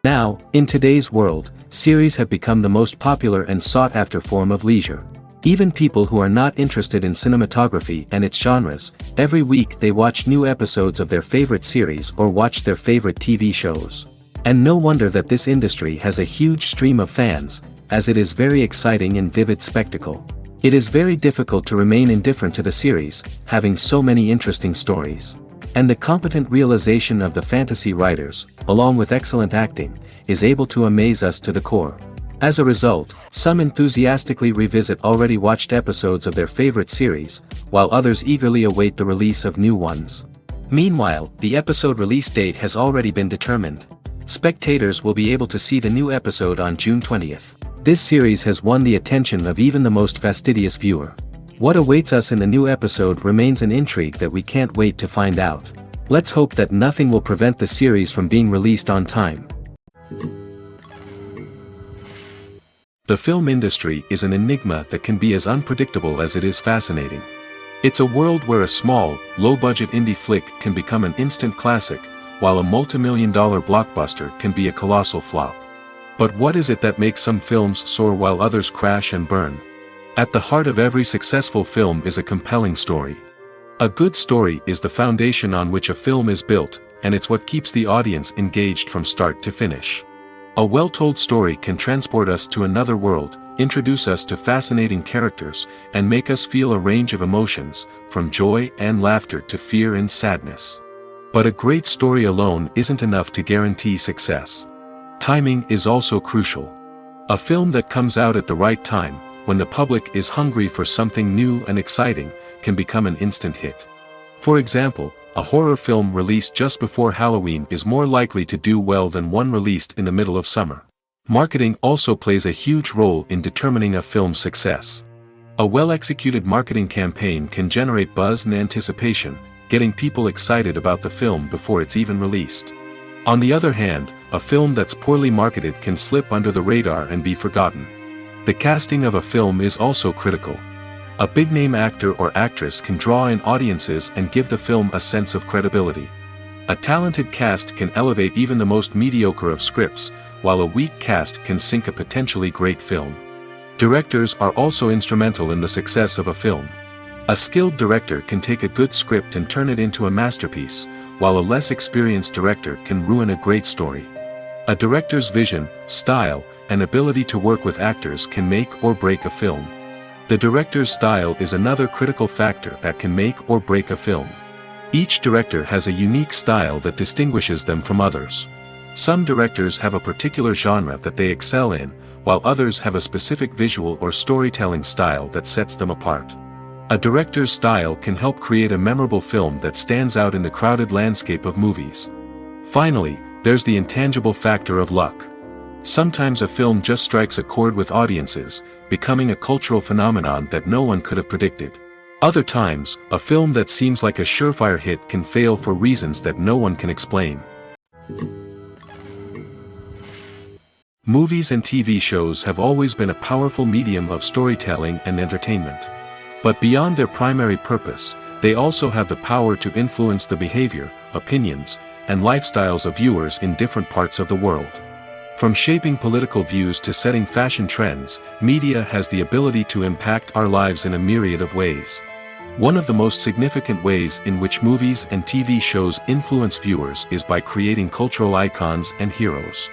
Now, in today's world, series have become the most popular and sought-after form of leisure. Even people who are not interested in cinematography and its genres, every week they watch new episodes of their favorite series or watch their favorite TV shows. And no wonder that this industry has a huge stream of fans, as it is very exciting and vivid spectacle. It is very difficult to remain indifferent to the series, having so many interesting stories. And the competent realization of the fantasy writers, along with excellent acting, is able to amaze us to the core. As a result, some enthusiastically revisit already watched episodes of their favorite series, while others eagerly await the release of new ones. Meanwhile, the episode release date has already been determined. Spectators will be able to see the new episode on June 20th. This series has won the attention of even the most fastidious viewer. What awaits us in the new episode remains an intrigue that we can't wait to find out. Let's hope that nothing will prevent the series from being released on time. The film industry is an enigma that can be as unpredictable as it is fascinating. It's a world where a small, low-budget indie flick can become an instant classic, while a multi-million-dollar blockbuster can be a colossal flop. But what is it that makes some films soar while others crash and burn? At the heart of every successful film is a compelling story. A good story is the foundation on which a film is built, and it's what keeps the audience engaged from start to finish. A well-told story can transport us to another world, introduce us to fascinating characters, and make us feel a range of emotions, from joy and laughter to fear and sadness. But a great story alone isn't enough to guarantee success. Timing is also crucial. A film that comes out at the right time, when the public is hungry for something new and exciting, can become an instant hit. For example, a horror film released just before Halloween is more likely to do well than one released in the middle of summer. Marketing also plays a huge role in determining a film's success. A well-executed marketing campaign can generate buzz and anticipation, getting people excited about the film before it's even released. On the other hand, a film that's poorly marketed can slip under the radar and be forgotten. The casting of a film is also critical. A big-name actor or actress can draw in audiences and give the film a sense of credibility. A talented cast can elevate even the most mediocre of scripts, while a weak cast can sink a potentially great film. Directors are also instrumental in the success of a film. A skilled director can take a good script and turn it into a masterpiece, while a less experienced director can ruin a great story. A director's vision, style, and ability to work with actors can make or break a film. The director's style is another critical factor that can make or break a film. Each director has a unique style that distinguishes them from others. Some directors have a particular genre that they excel in, while others have a specific visual or storytelling style that sets them apart. A director's style can help create a memorable film that stands out in the crowded landscape of movies. Finally, there's the intangible factor of luck. Sometimes a film just strikes a chord with audiences, becoming a cultural phenomenon that no one could have predicted. Other times, a film that seems like a surefire hit can fail for reasons that no one can explain. Movies and TV shows have always been a powerful medium of storytelling and entertainment. But beyond their primary purpose, they also have the power to influence the behavior, opinions, and lifestyles of viewers in different parts of the world. From shaping political views to setting fashion trends, media has the ability to impact our lives in a myriad of ways. One of the most significant ways in which movies and TV shows influence viewers is by creating cultural icons and heroes.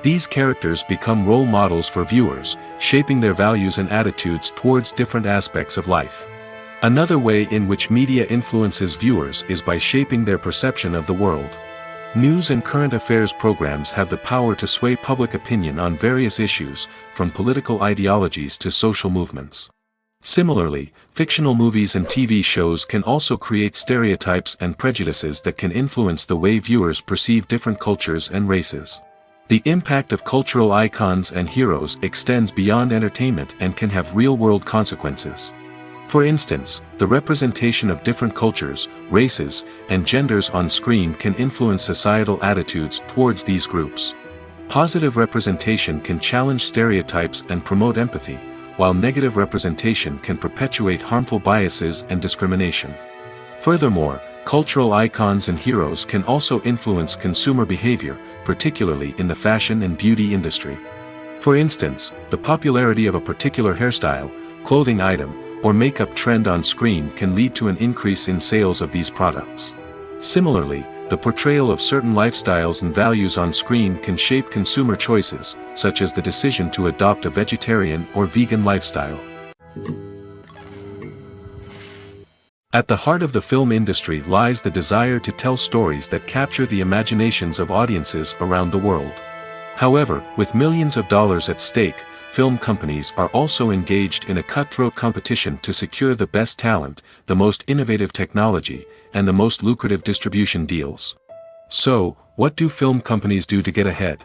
These characters become role models for viewers, shaping their values and attitudes towards different aspects of life. Another way in which media influences viewers is by shaping their perception of the world. News and current affairs programs have the power to sway public opinion on various issues, from political ideologies to social movements. Similarly, fictional movies and TV shows can also create stereotypes and prejudices that can influence the way viewers perceive different cultures and races. The impact of cultural icons and heroes extends beyond entertainment and can have real-world consequences. For instance, the representation of different cultures, races, and genders on screen can influence societal attitudes towards these groups. Positive representation can challenge stereotypes and promote empathy, while negative representation can perpetuate harmful biases and discrimination. Furthermore, Cultural icons and heroes can also influence consumer behavior, particularly in the fashion and beauty industry. For instance, the popularity of a particular hairstyle, clothing item, or makeup trend on screen can lead to an increase in sales of these products. Similarly, the portrayal of certain lifestyles and values on screen can shape consumer choices, such as the decision to adopt a vegetarian or vegan lifestyle. At the heart of the film industry lies the desire to tell stories that capture the imaginations of audiences around the world. However, with millions of dollars at stake, film companies are also engaged in a cutthroat competition to secure the best talent, the most innovative technology, and the most lucrative distribution deals. So, what do film companies do to get ahead?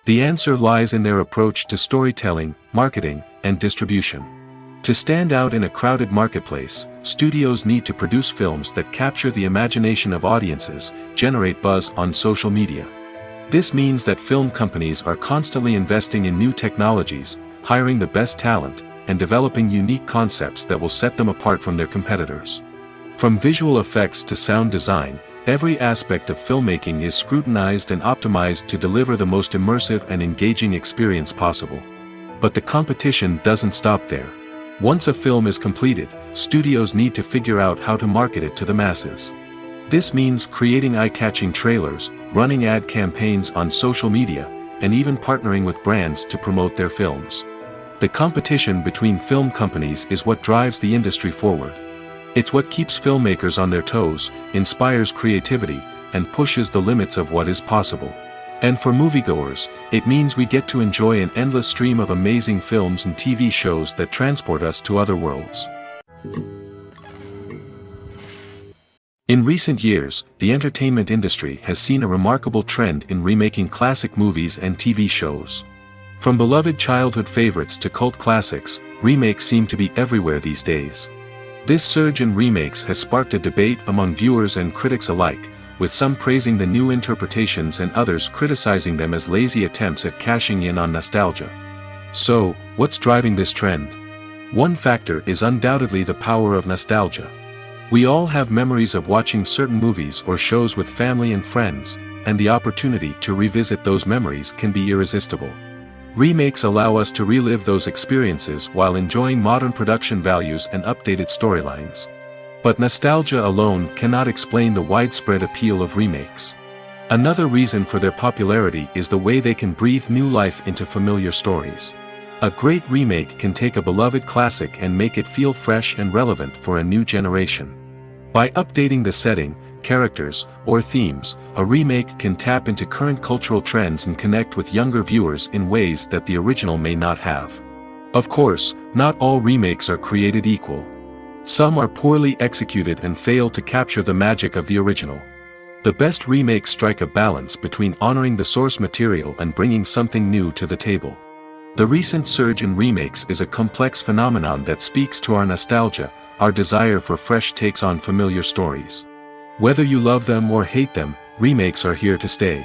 The answer lies in their approach to storytelling, marketing, and distribution. To stand out in a crowded marketplace, studios need to produce films that capture the imagination of audiences, generate buzz on social media. This means that film companies are constantly investing in new technologies, hiring the best talent, and developing unique concepts that will set them apart from their competitors. From visual effects to sound design, every aspect of filmmaking is scrutinized and optimized to deliver the most immersive and engaging experience possible. But the competition doesn't stop there. Once a film is completed, studios need to figure out how to market it to the masses. This means creating eye-catching trailers, running ad campaigns on social media, and even partnering with brands to promote their films. The competition between film companies is what drives the industry forward. It's what keeps filmmakers on their toes, inspires creativity, and pushes the limits of what is possible. And for moviegoers, it means we get to enjoy an endless stream of amazing films and TV shows that transport us to other worlds. In recent years, the entertainment industry has seen a remarkable trend in remaking classic movies and TV shows. From beloved childhood favorites to cult classics, remakes seem to be everywhere these days. This surge in remakes has sparked a debate among viewers and critics alike, with some praising the new interpretations and others criticizing them as lazy attempts at cashing in on nostalgia. So, what's driving this trend? One factor is undoubtedly the power of nostalgia. We all have memories of watching certain movies or shows with family and friends, and the opportunity to revisit those memories can be irresistible. Remakes allow us to relive those experiences while enjoying modern production values and updated storylines. But nostalgia alone cannot explain the widespread appeal of remakes. Another reason for their popularity is the way they can breathe new life into familiar stories. A great remake can take a beloved classic and make it feel fresh and relevant for a new generation. By updating the setting, characters, or themes, a remake can tap into current cultural trends and connect with younger viewers in ways that the original may not have. Of course, not all remakes are created equal. Some are poorly executed and fail to capture the magic of the original. The best remakes strike a balance between honoring the source material and bringing something new to the table. The recent surge in remakes is a complex phenomenon that speaks to our nostalgia, our desire for fresh takes on familiar stories. Whether you love them or hate them, remakes are here to stay.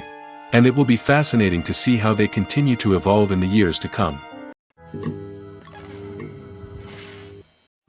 And it will be fascinating to see how they continue to evolve in the years to come.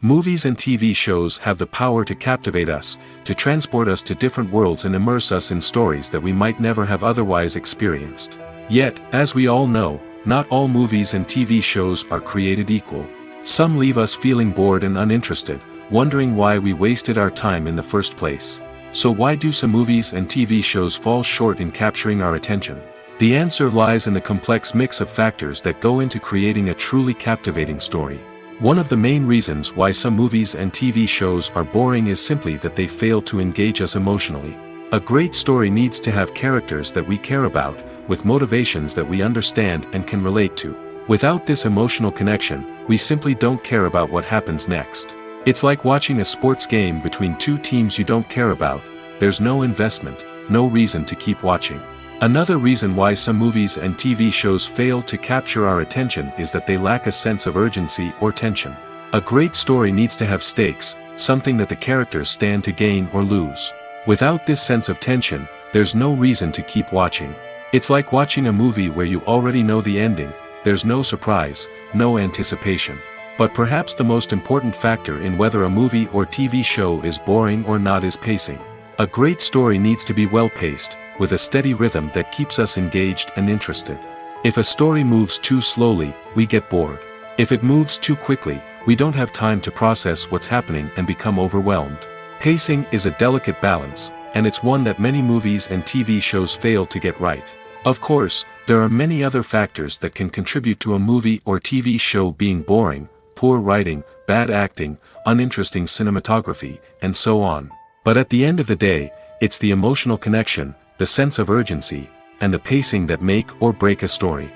Movies and TV shows have the power to captivate us, to transport us to different worlds and immerse us in stories that we might never have otherwise experienced. Yet, as we all know, not all movies and TV shows are created equal. Some leave us feeling bored and uninterested, wondering why we wasted our time in the first place. So why do some movies and TV shows fall short in capturing our attention? The answer lies in the complex mix of factors that go into creating a truly captivating story. One of the main reasons why some movies and TV shows are boring is simply that they fail to engage us emotionally. A great story needs to have characters that we care about, with motivations that we understand and can relate to. Without this emotional connection, we simply don't care about what happens next. It's like watching a sports game between two teams you don't care about. There's no investment, no reason to keep watching. Another reason why some movies and TV shows fail to capture our attention is that they lack a sense of urgency or tension. A great story needs to have stakes, something that the characters stand to gain or lose. Without this sense of tension, there's no reason to keep watching. It's like watching a movie where you already know the ending, there's no surprise, no anticipation. But perhaps the most important factor in whether a movie or TV show is boring or not is pacing. A great story needs to be well-paced, with a steady rhythm that keeps us engaged and interested. If a story moves too slowly, we get bored. If it moves too quickly, we don't have time to process what's happening and become overwhelmed. Pacing is a delicate balance, and it's one that many movies and TV shows fail to get right. Of course, there are many other factors that can contribute to a movie or TV show being boring: poor writing, bad acting, uninteresting cinematography, and so on. But at the end of the day, it's the emotional connection, the sense of urgency, and the pacing that make or break a story.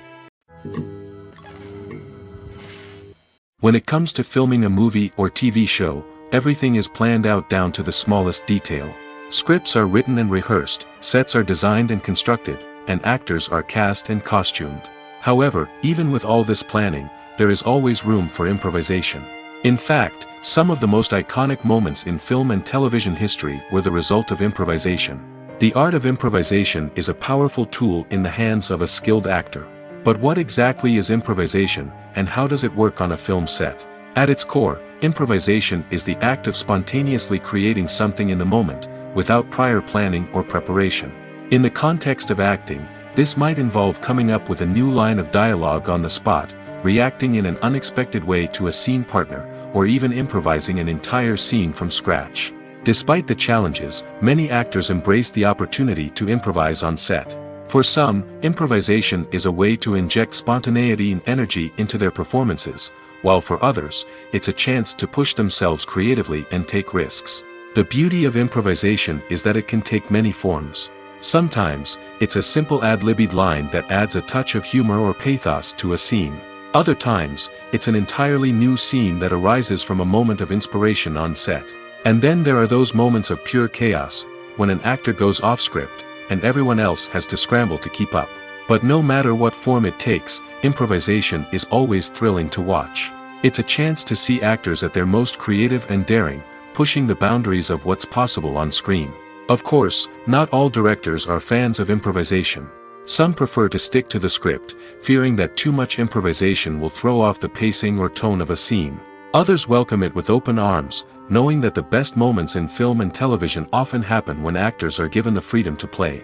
When it comes to filming a movie or TV show, everything is planned out down to the smallest detail. Scripts are written and rehearsed, sets are designed and constructed, and actors are cast and costumed. However, even with all this planning, there is always room for improvisation. In fact, some of the most iconic moments in film and television history were the result of improvisation. The art of improvisation is a powerful tool in the hands of a skilled actor. But what exactly is improvisation, and how does it work on a film set? At its core, improvisation is the act of spontaneously creating something in the moment, without prior planning or preparation. In the context of acting, this might involve coming up with a new line of dialogue on the spot, reacting in an unexpected way to a scene partner, or even improvising an entire scene from scratch. Despite the challenges, many actors embrace the opportunity to improvise on set. For some, improvisation is a way to inject spontaneity and energy into their performances, while for others, it's a chance to push themselves creatively and take risks. The beauty of improvisation is that it can take many forms. Sometimes, it's a simple ad-libbed line that adds a touch of humor or pathos to a scene. Other times, it's an entirely new scene that arises from a moment of inspiration on set. And then there are those moments of pure chaos, when an actor goes off script, and everyone else has to scramble to keep up. But no matter what form it takes, improvisation is always thrilling to watch. It's a chance to see actors at their most creative and daring, pushing the boundaries of what's possible on screen. Of course, not all directors are fans of improvisation. Some prefer to stick to the script, fearing that too much improvisation will throw off the pacing or tone of a scene. Others welcome it with open arms, knowing that the best moments in film and television often happen when actors are given the freedom to play.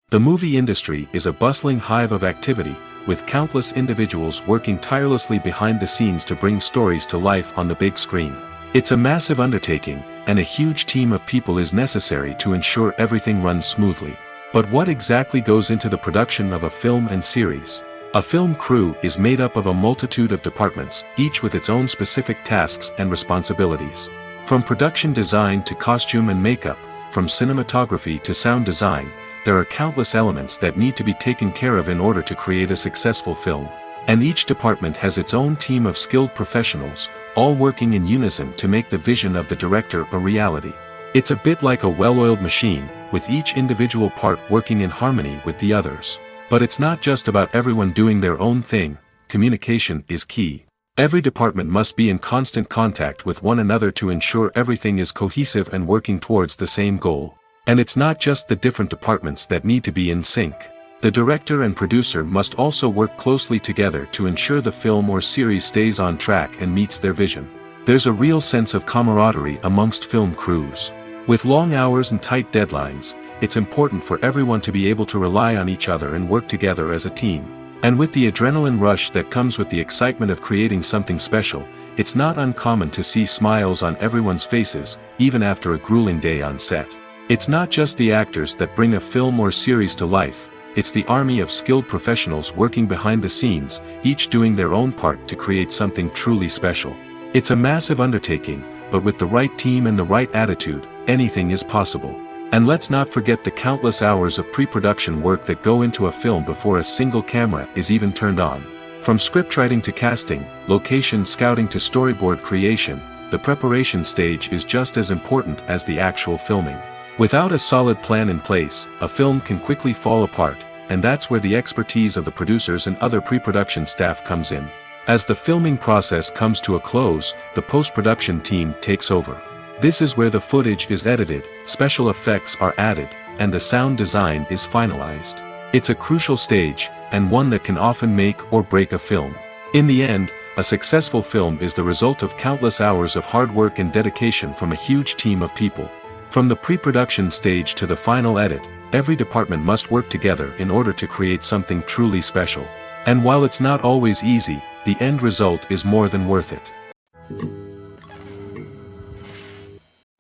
The movie industry is a bustling hive of activity, with countless individuals working tirelessly behind the scenes to bring stories to life on the big screen. It's a massive undertaking, and a huge team of people is necessary to ensure everything runs smoothly. But what exactly goes into the production of a film and series? A film crew is made up of a multitude of departments, each with its own specific tasks and responsibilities. From production design to costume and makeup, from cinematography to sound design, there are countless elements that need to be taken care of in order to create a successful film. And each department has its own team of skilled professionals, all working in unison to make the vision of the director a reality. It's a bit like a well-oiled machine, with each individual part working in harmony with the others. But it's not just about everyone doing their own thing. Communication is key. Every department must be in constant contact with one another to ensure everything is cohesive and working towards the same goal. And it's not just the different departments that need to be in sync. The director and producer must also work closely together to ensure the film or series stays on track and meets their vision. There's a real sense of camaraderie amongst film crews. With long hours and tight deadlines, it's important for everyone to be able to rely on each other and work together as a team. And with the adrenaline rush that comes with the excitement of creating something special, it's not uncommon to see smiles on everyone's faces, even after a grueling day on set. It's not just the actors that bring a film or series to life. It's the army of skilled professionals working behind the scenes, each doing their own part to create something truly special. It's a massive undertaking, but with the right team and the right attitude, anything is possible. And let's not forget the countless hours of pre-production work that go into a film before a single camera is even turned on. From scriptwriting to casting, location scouting to storyboard creation, the preparation stage is just as important as the actual filming. Without a solid plan in place, a film can quickly fall apart, and that's where the expertise of the producers and other pre-production staff comes in. As the filming process comes to a close, the post-production team takes over. This is where the footage is edited, special effects are added, and the sound design is finalized. It's a crucial stage, and one that can often make or break a film. In the end, A successful film is the result of countless hours of hard work and dedication from a huge team of people. From the pre-production stage to the final edit, every department must work together in order to create something truly special. And while it's not always easy, the end result is more than worth it.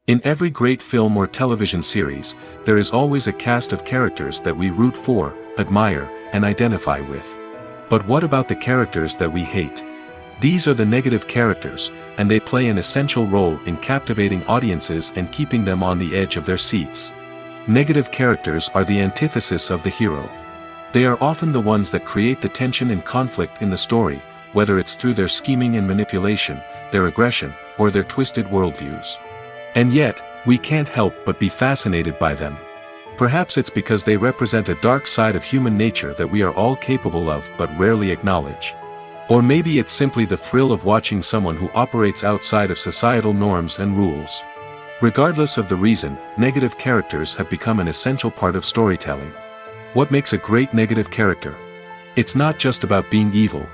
In every great film or television series, there is always a cast of characters that we root for, admire, and identify with. But what about the characters that we hate? These are the negative characters, and they play an essential role in captivating audiences and keeping them on the edge of their seats. Negative characters are the antithesis of the hero. They are often the ones that create the tension and conflict in the story, whether it's through their scheming and manipulation, their aggression, or their twisted worldviews. And yet, we can't help but be fascinated by them. Perhaps it's because they represent a dark side of human nature that we are all capable of but rarely acknowledge. Or maybe it's simply the thrill of watching someone who operates outside of societal norms and rules. Regardless of the reason, negative characters have become an essential part of storytelling. What makes a great negative character? It's not just about being evil.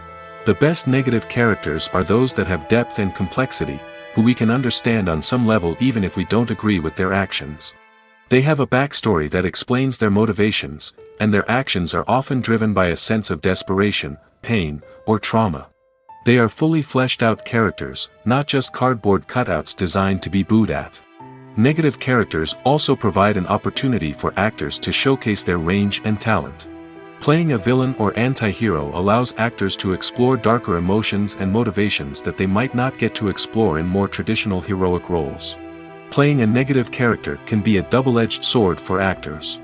The best negative characters are those that have depth and complexity, who we can understand on some level even if we don't agree with their actions. They have a backstory that explains their motivations, and their actions are often driven by a sense of desperation, pain, or trauma. They are fully fleshed out characters, not just cardboard cutouts designed to be booed at. Negative characters also provide an opportunity for actors to showcase their range and talent. Playing a villain or anti-hero allows actors to explore darker emotions and motivations that they might not get to explore in more traditional heroic roles. Playing a negative character can be a double-edged sword for actors.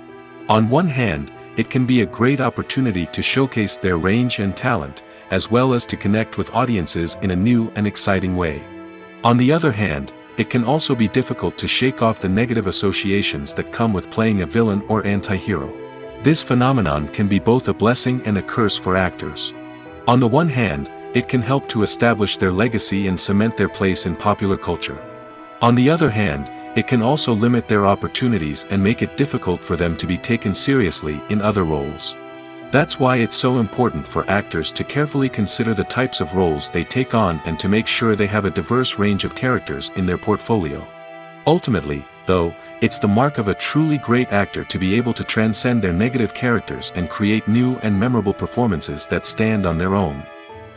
On one hand, it can be a great opportunity to showcase their range and talent, as well as to connect with audiences in a new and exciting way. On the other hand, it can also be difficult to shake off the negative associations that come with playing a villain or anti-hero. This phenomenon can be both a blessing and a curse for actors. On the one hand, it can help to establish their legacy and cement their place in popular culture. On the other hand, it can also limit their opportunities and make it difficult for them to be taken seriously in other roles. That's why it's so important for actors to carefully consider the types of roles they take on and to make sure they have a diverse range of characters in their portfolio. Ultimately, though, it's the mark of a truly great actor to be able to transcend their negative characters and create new and memorable performances that stand on their own.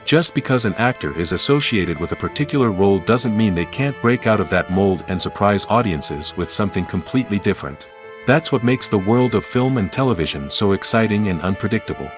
Just because an actor is associated with a particular role doesn't mean they can't break out of that mold and surprise audiences with something completely different. That's what makes the world of film and television so exciting and unpredictable.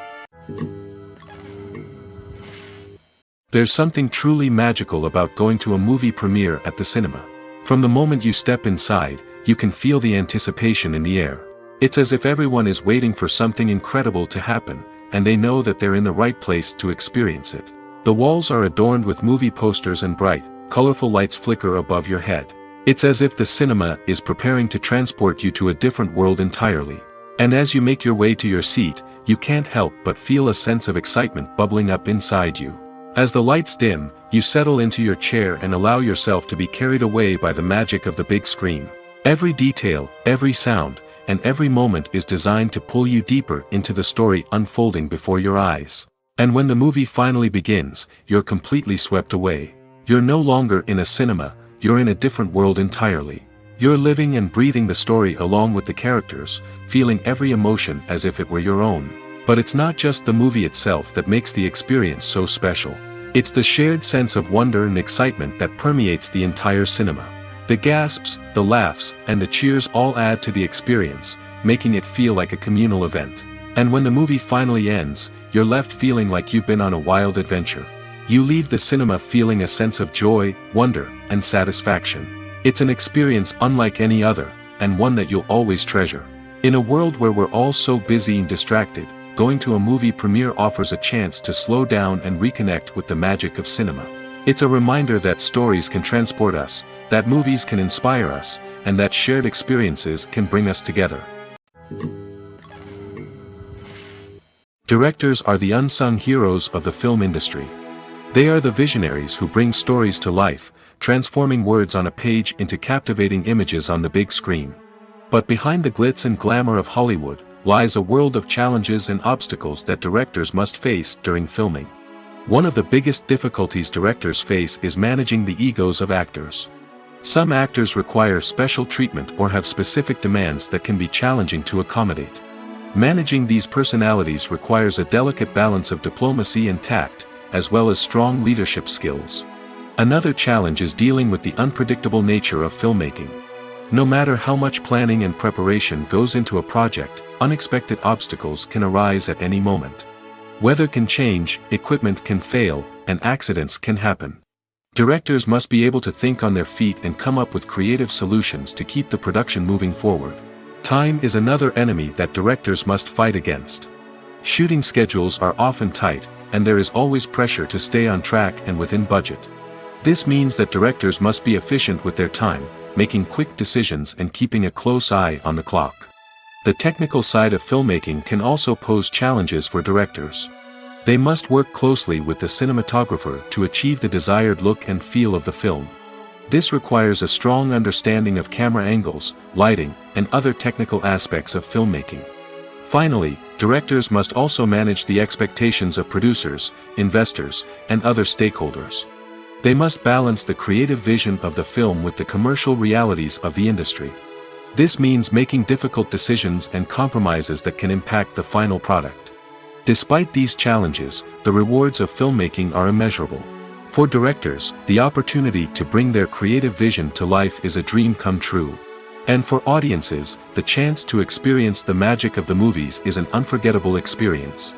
There's something truly magical about going to a movie premiere at the cinema. From the moment you step inside, you can feel the anticipation in the air. It's as if everyone is waiting for something incredible to happen, and they know that they're in the right place to experience it. The walls are adorned with movie posters and bright, colorful lights flicker above your head. It's as if the cinema is preparing to transport you to a different world entirely. And as you make your way to your seat, you can't help but feel a sense of excitement bubbling up inside you. As the lights dim, you settle into your chair and allow yourself to be carried away by the magic of the big screen. Every detail, every sound, and every moment is designed to pull you deeper into the story unfolding before your eyes. And when the movie finally begins, you're completely swept away. You're no longer in a cinema, you're in a different world entirely. You're living and breathing the story along with the characters, feeling every emotion as if it were your own. But it's not just the movie itself that makes the experience so special. It's the shared sense of wonder and excitement that permeates the entire cinema. The gasps, the laughs, and the cheers all add to the experience, making it feel like a communal event. And when the movie finally ends, you're left feeling like you've been on a wild adventure. You leave the cinema feeling a sense of joy, wonder, and satisfaction. It's an experience unlike any other, and one that you'll always treasure. In a world where we're all so busy and distracted, going to a movie premiere offers a chance to slow down and reconnect with the magic of cinema. It's a reminder that stories can transport us, that movies can inspire us, and that shared experiences can bring us together. Directors are the unsung heroes of the film industry. They are the visionaries who bring stories to life, transforming words on a page into captivating images on the big screen. But behind the glitz and glamour of Hollywood lies a world of challenges and obstacles that directors must face during filming. One of the biggest difficulties directors face is managing the egos of actors. Some actors require special treatment or have specific demands that can be challenging to accommodate. Managing these personalities requires a delicate balance of diplomacy and tact, as well as strong leadership skills. Another challenge is dealing with the unpredictable nature of filmmaking. No matter how much planning and preparation goes into a project, unexpected obstacles can arise at any moment. Weather can change, equipment can fail, and accidents can happen. Directors must be able to think on their feet and come up with creative solutions to keep the production moving forward. Time is another enemy that directors must fight against. Shooting schedules are often tight, and there is always pressure to stay on track and within budget. This means that directors must be efficient with their time, making quick decisions and keeping a close eye on the clock. The technical side of filmmaking can also pose challenges for directors. They must work closely with the cinematographer to achieve the desired look and feel of the film. This requires a strong understanding of camera angles, lighting, and other technical aspects of filmmaking. Finally, directors must also manage the expectations of producers, investors, and other stakeholders. They must balance the creative vision of the film with the commercial realities of the industry. This means making difficult decisions and compromises that can impact the final product. Despite these challenges, the rewards of filmmaking are immeasurable. For directors, the opportunity to bring their creative vision to life is a dream come true. And for audiences, the chance to experience the magic of the movies is an unforgettable experience.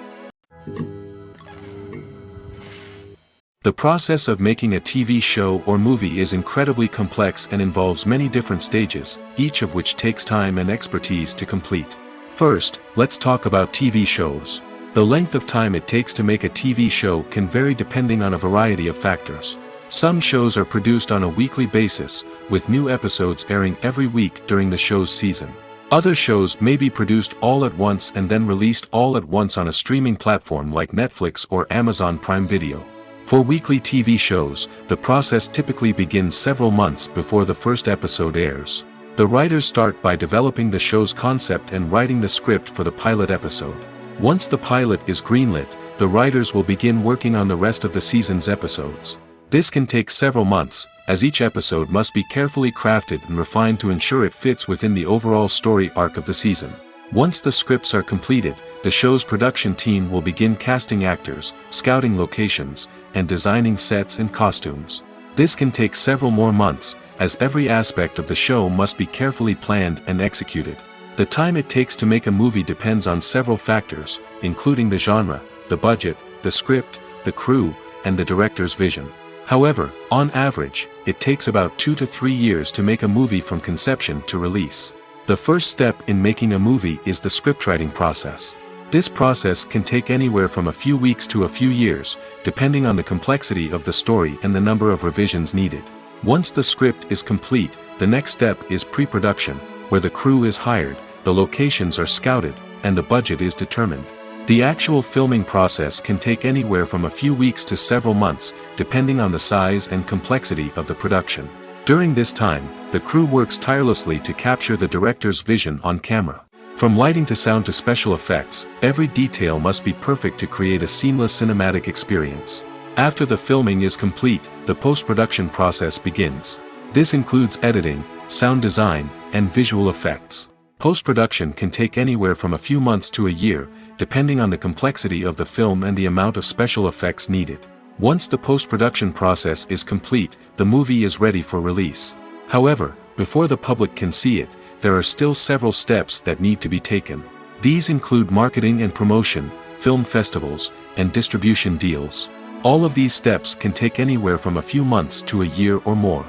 The process of making a TV show or movie is incredibly complex and involves many different stages, each of which takes time and expertise to complete. First, let's talk about TV shows. The length of time it takes to make a TV show can vary depending on a variety of factors. Some shows are produced on a weekly basis, with new episodes airing every week during the show's season. Other shows may be produced all at once and then released all at once on a streaming platform like Netflix or Amazon Prime Video. For weekly TV shows, the process typically begins several months before the first episode airs. The writers start by developing the show's concept and writing the script for the pilot episode. Once the pilot is greenlit, the writers will begin working on the rest of the season's episodes. This can take several months, as each episode must be carefully crafted and refined to ensure it fits within the overall story arc of the season. Once the scripts are completed, the show's production team will begin casting actors, scouting locations, and designing sets and costumes. This can take several more months, as every aspect of the show must be carefully planned and executed. The time it takes to make a movie depends on several factors, including the genre, the budget, the script, the crew, and the director's vision. However, on average, it takes about 2 to 3 years to make a movie from conception to release. The first step in making a movie is the scriptwriting process. This process can take anywhere from a few weeks to a few years, depending on the complexity of the story and the number of revisions needed. Once the script is complete, the next step is pre-production, where the crew is hired, the locations are scouted, and the budget is determined. The actual filming process can take anywhere from a few weeks to several months, depending on the size and complexity of the production. During this time, the crew works tirelessly to capture the director's vision on camera. From lighting to sound to special effects, every detail must be perfect to create a seamless cinematic experience. After the filming is complete, the post-production process begins. This includes editing, sound design, and visual effects. Post-production can take anywhere from a few months to a year, depending on the complexity of the film and the amount of special effects needed. Once the post-production process is complete, the movie is ready for release. However, before the public can see it, there are still several steps that need to be taken. These include marketing and promotion, film festivals, and distribution deals. All of these steps can take anywhere from a few months to a year or more.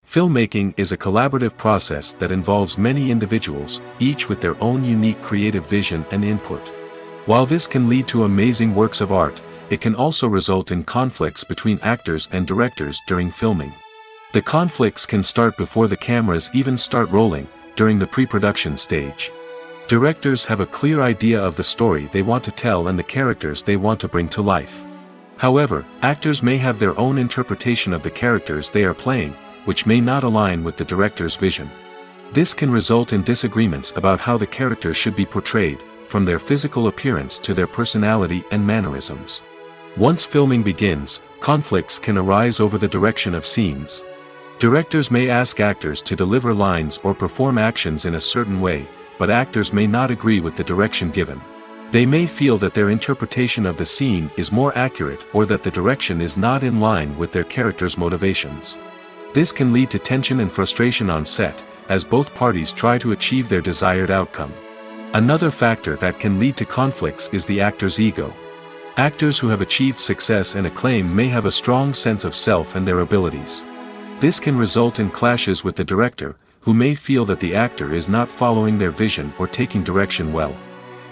Filmmaking is a collaborative process that involves many individuals, each with their own unique creative vision and input. While this can lead to amazing works of art, it can also result in conflicts between actors and directors during filming. The conflicts can start before the cameras even start rolling, during the pre-production stage. Directors have a clear idea of the story they want to tell and the characters they want to bring to life. However, actors may have their own interpretation of the characters they are playing, which may not align with the director's vision. This can result in disagreements about how the characters should be portrayed, from their physical appearance to their personality and mannerisms. Once filming begins, conflicts can arise over the direction of scenes. Directors may ask actors to deliver lines or perform actions in a certain way, but actors may not agree with the direction given. They may feel that their interpretation of the scene is more accurate or that the direction is not in line with their character's motivations. This can lead to tension and frustration on set, as both parties try to achieve their desired outcome. Another factor that can lead to conflicts is the actor's ego. Actors who have achieved success and acclaim may have a strong sense of self and their abilities. This can result in clashes with the director, who may feel that the actor is not following their vision or taking direction well.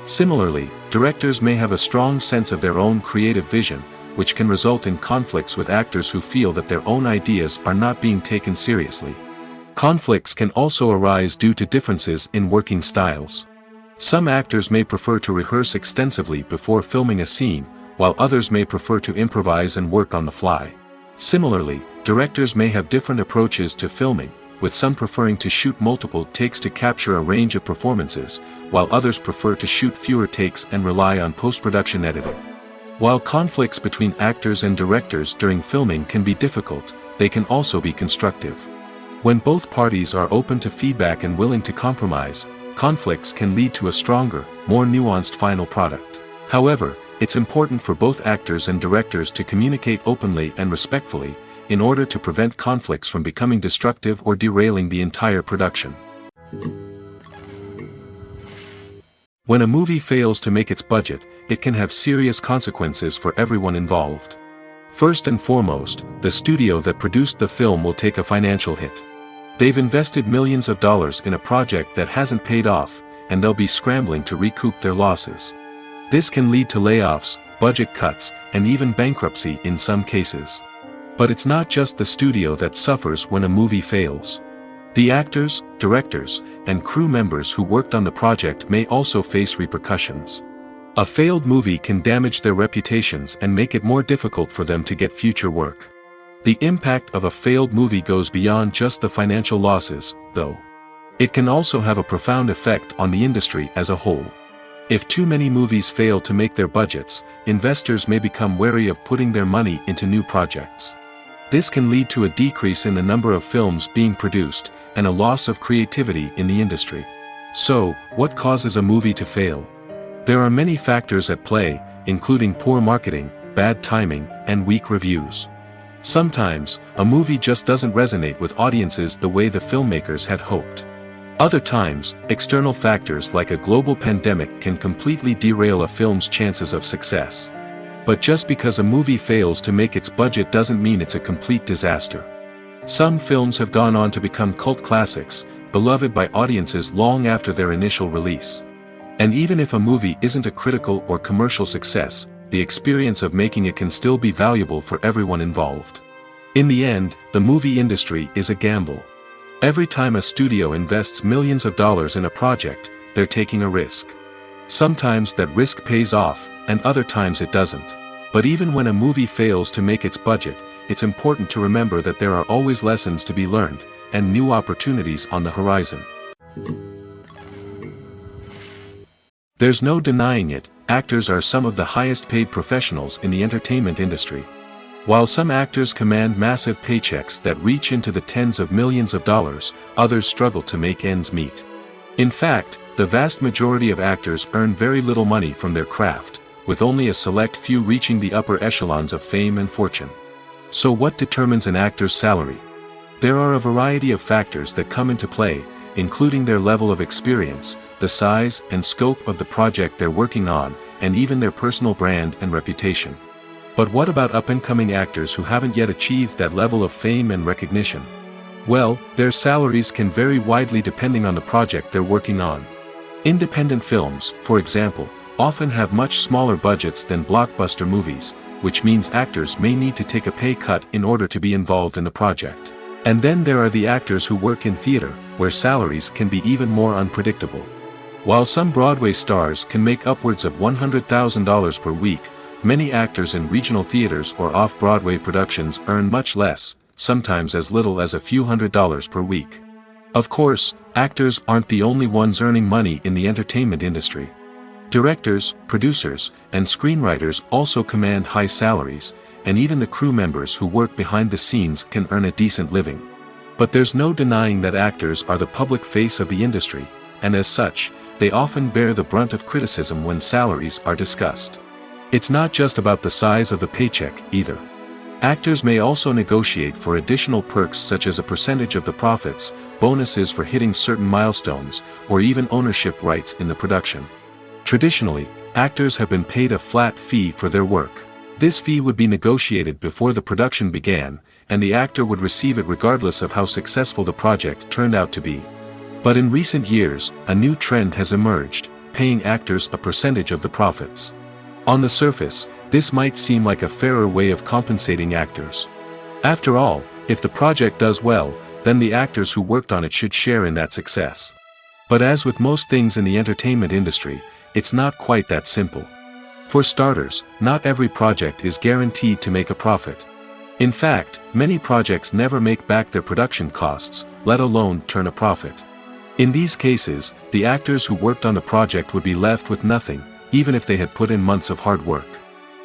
Similarly, directors may have a strong sense of their own creative vision, which can result in conflicts with actors who feel that their own ideas are not being taken seriously. Conflicts can also arise due to differences in working styles. Some actors may prefer to rehearse extensively before filming a scene, while others may prefer to improvise and work on the fly. Similarly, directors may have different approaches to filming, with some preferring to shoot multiple takes to capture a range of performances, while others prefer to shoot fewer takes and rely on post-production editing. While conflicts between actors and directors during filming can be difficult, they can also be constructive. When both parties are open to feedback and willing to compromise, conflicts can lead to a stronger, more nuanced final product. However, it's important for both actors and directors to communicate openly and respectfully, in order to prevent conflicts from becoming destructive or derailing the entire production. When a movie fails to make its budget, it can have serious consequences for everyone involved. First and foremost, the studio that produced the film will take a financial hit. They've invested millions of dollars in a project that hasn't paid off, and they'll be scrambling to recoup their losses. This can lead to layoffs, budget cuts, and even bankruptcy in some cases. But it's not just the studio that suffers when a movie fails. The actors, directors, and crew members who worked on the project may also face repercussions. A failed movie can damage their reputations and make it more difficult for them to get future work. The impact of a failed movie goes beyond just the financial losses, though. It can also have a profound effect on the industry as a whole. If too many movies fail to make their budgets, investors may become wary of putting their money into new projects. This can lead to a decrease in the number of films being produced, and a loss of creativity in the industry. So, what causes a movie to fail? There are many factors at play, including poor marketing, bad timing, and weak reviews. Sometimes, a movie just doesn't resonate with audiences the way the filmmakers had hoped. Other times, external factors like a global pandemic can completely derail a film's chances of success. But just because a movie fails to make its budget doesn't mean it's a complete disaster. Some films have gone on to become cult classics, beloved by audiences long after their initial release. And even if a movie isn't a critical or commercial success, the experience of making it can still be valuable for everyone involved. In the end, the movie industry is a gamble. Every time a studio invests millions of dollars in a project, they're taking a risk. Sometimes that risk pays off, and other times it doesn't. But even when a movie fails to make its budget, it's important to remember that there are always lessons to be learned, and new opportunities on the horizon. There's no denying it, actors are some of the highest paid professionals in the entertainment industry. While some actors command massive paychecks that reach into the tens of millions of dollars, others struggle to make ends meet. In fact, the vast majority of actors earn very little money from their craft, with only a select few reaching the upper echelons of fame and fortune. So what determines an actor's salary? There are a variety of factors that come into play, including their level of experience, the size and scope of the project they're working on, and even their personal brand and reputation. But what about up-and-coming actors who haven't yet achieved that level of fame and recognition? Well, their salaries can vary widely depending on the project they're working on. Independent films, for example, often have much smaller budgets than blockbuster movies, which means actors may need to take a pay cut in order to be involved in the project. And then there are the actors who work in theater, where salaries can be even more unpredictable. While some Broadway stars can make upwards of $100,000 per week, many actors in regional theaters or off-Broadway productions earn much less, sometimes as little as a few $100s per week. Of course, actors aren't the only ones earning money in the entertainment industry. Directors, producers, and screenwriters also command high salaries, and even the crew members who work behind the scenes can earn a decent living. But there's no denying that actors are the public face of the industry, and as such, they often bear the brunt of criticism when salaries are discussed. It's not just about the size of the paycheck, either. Actors may also negotiate for additional perks such as a percentage of the profits, bonuses for hitting certain milestones, or even ownership rights in the production. Traditionally, actors have been paid a flat fee for their work. This fee would be negotiated before the production began, and the actor would receive it regardless of how successful the project turned out to be. But in recent years, a new trend has emerged, paying actors a percentage of the profits. On the surface, this might seem like a fairer way of compensating actors. After all, if the project does well, then the actors who worked on it should share in that success. But as with most things in the entertainment industry, it's not quite that simple. For starters, not every project is guaranteed to make a profit. In fact, many projects never make back their production costs, let alone turn a profit. In these cases, the actors who worked on the project would be left with nothing, even if they had put in months of hard work.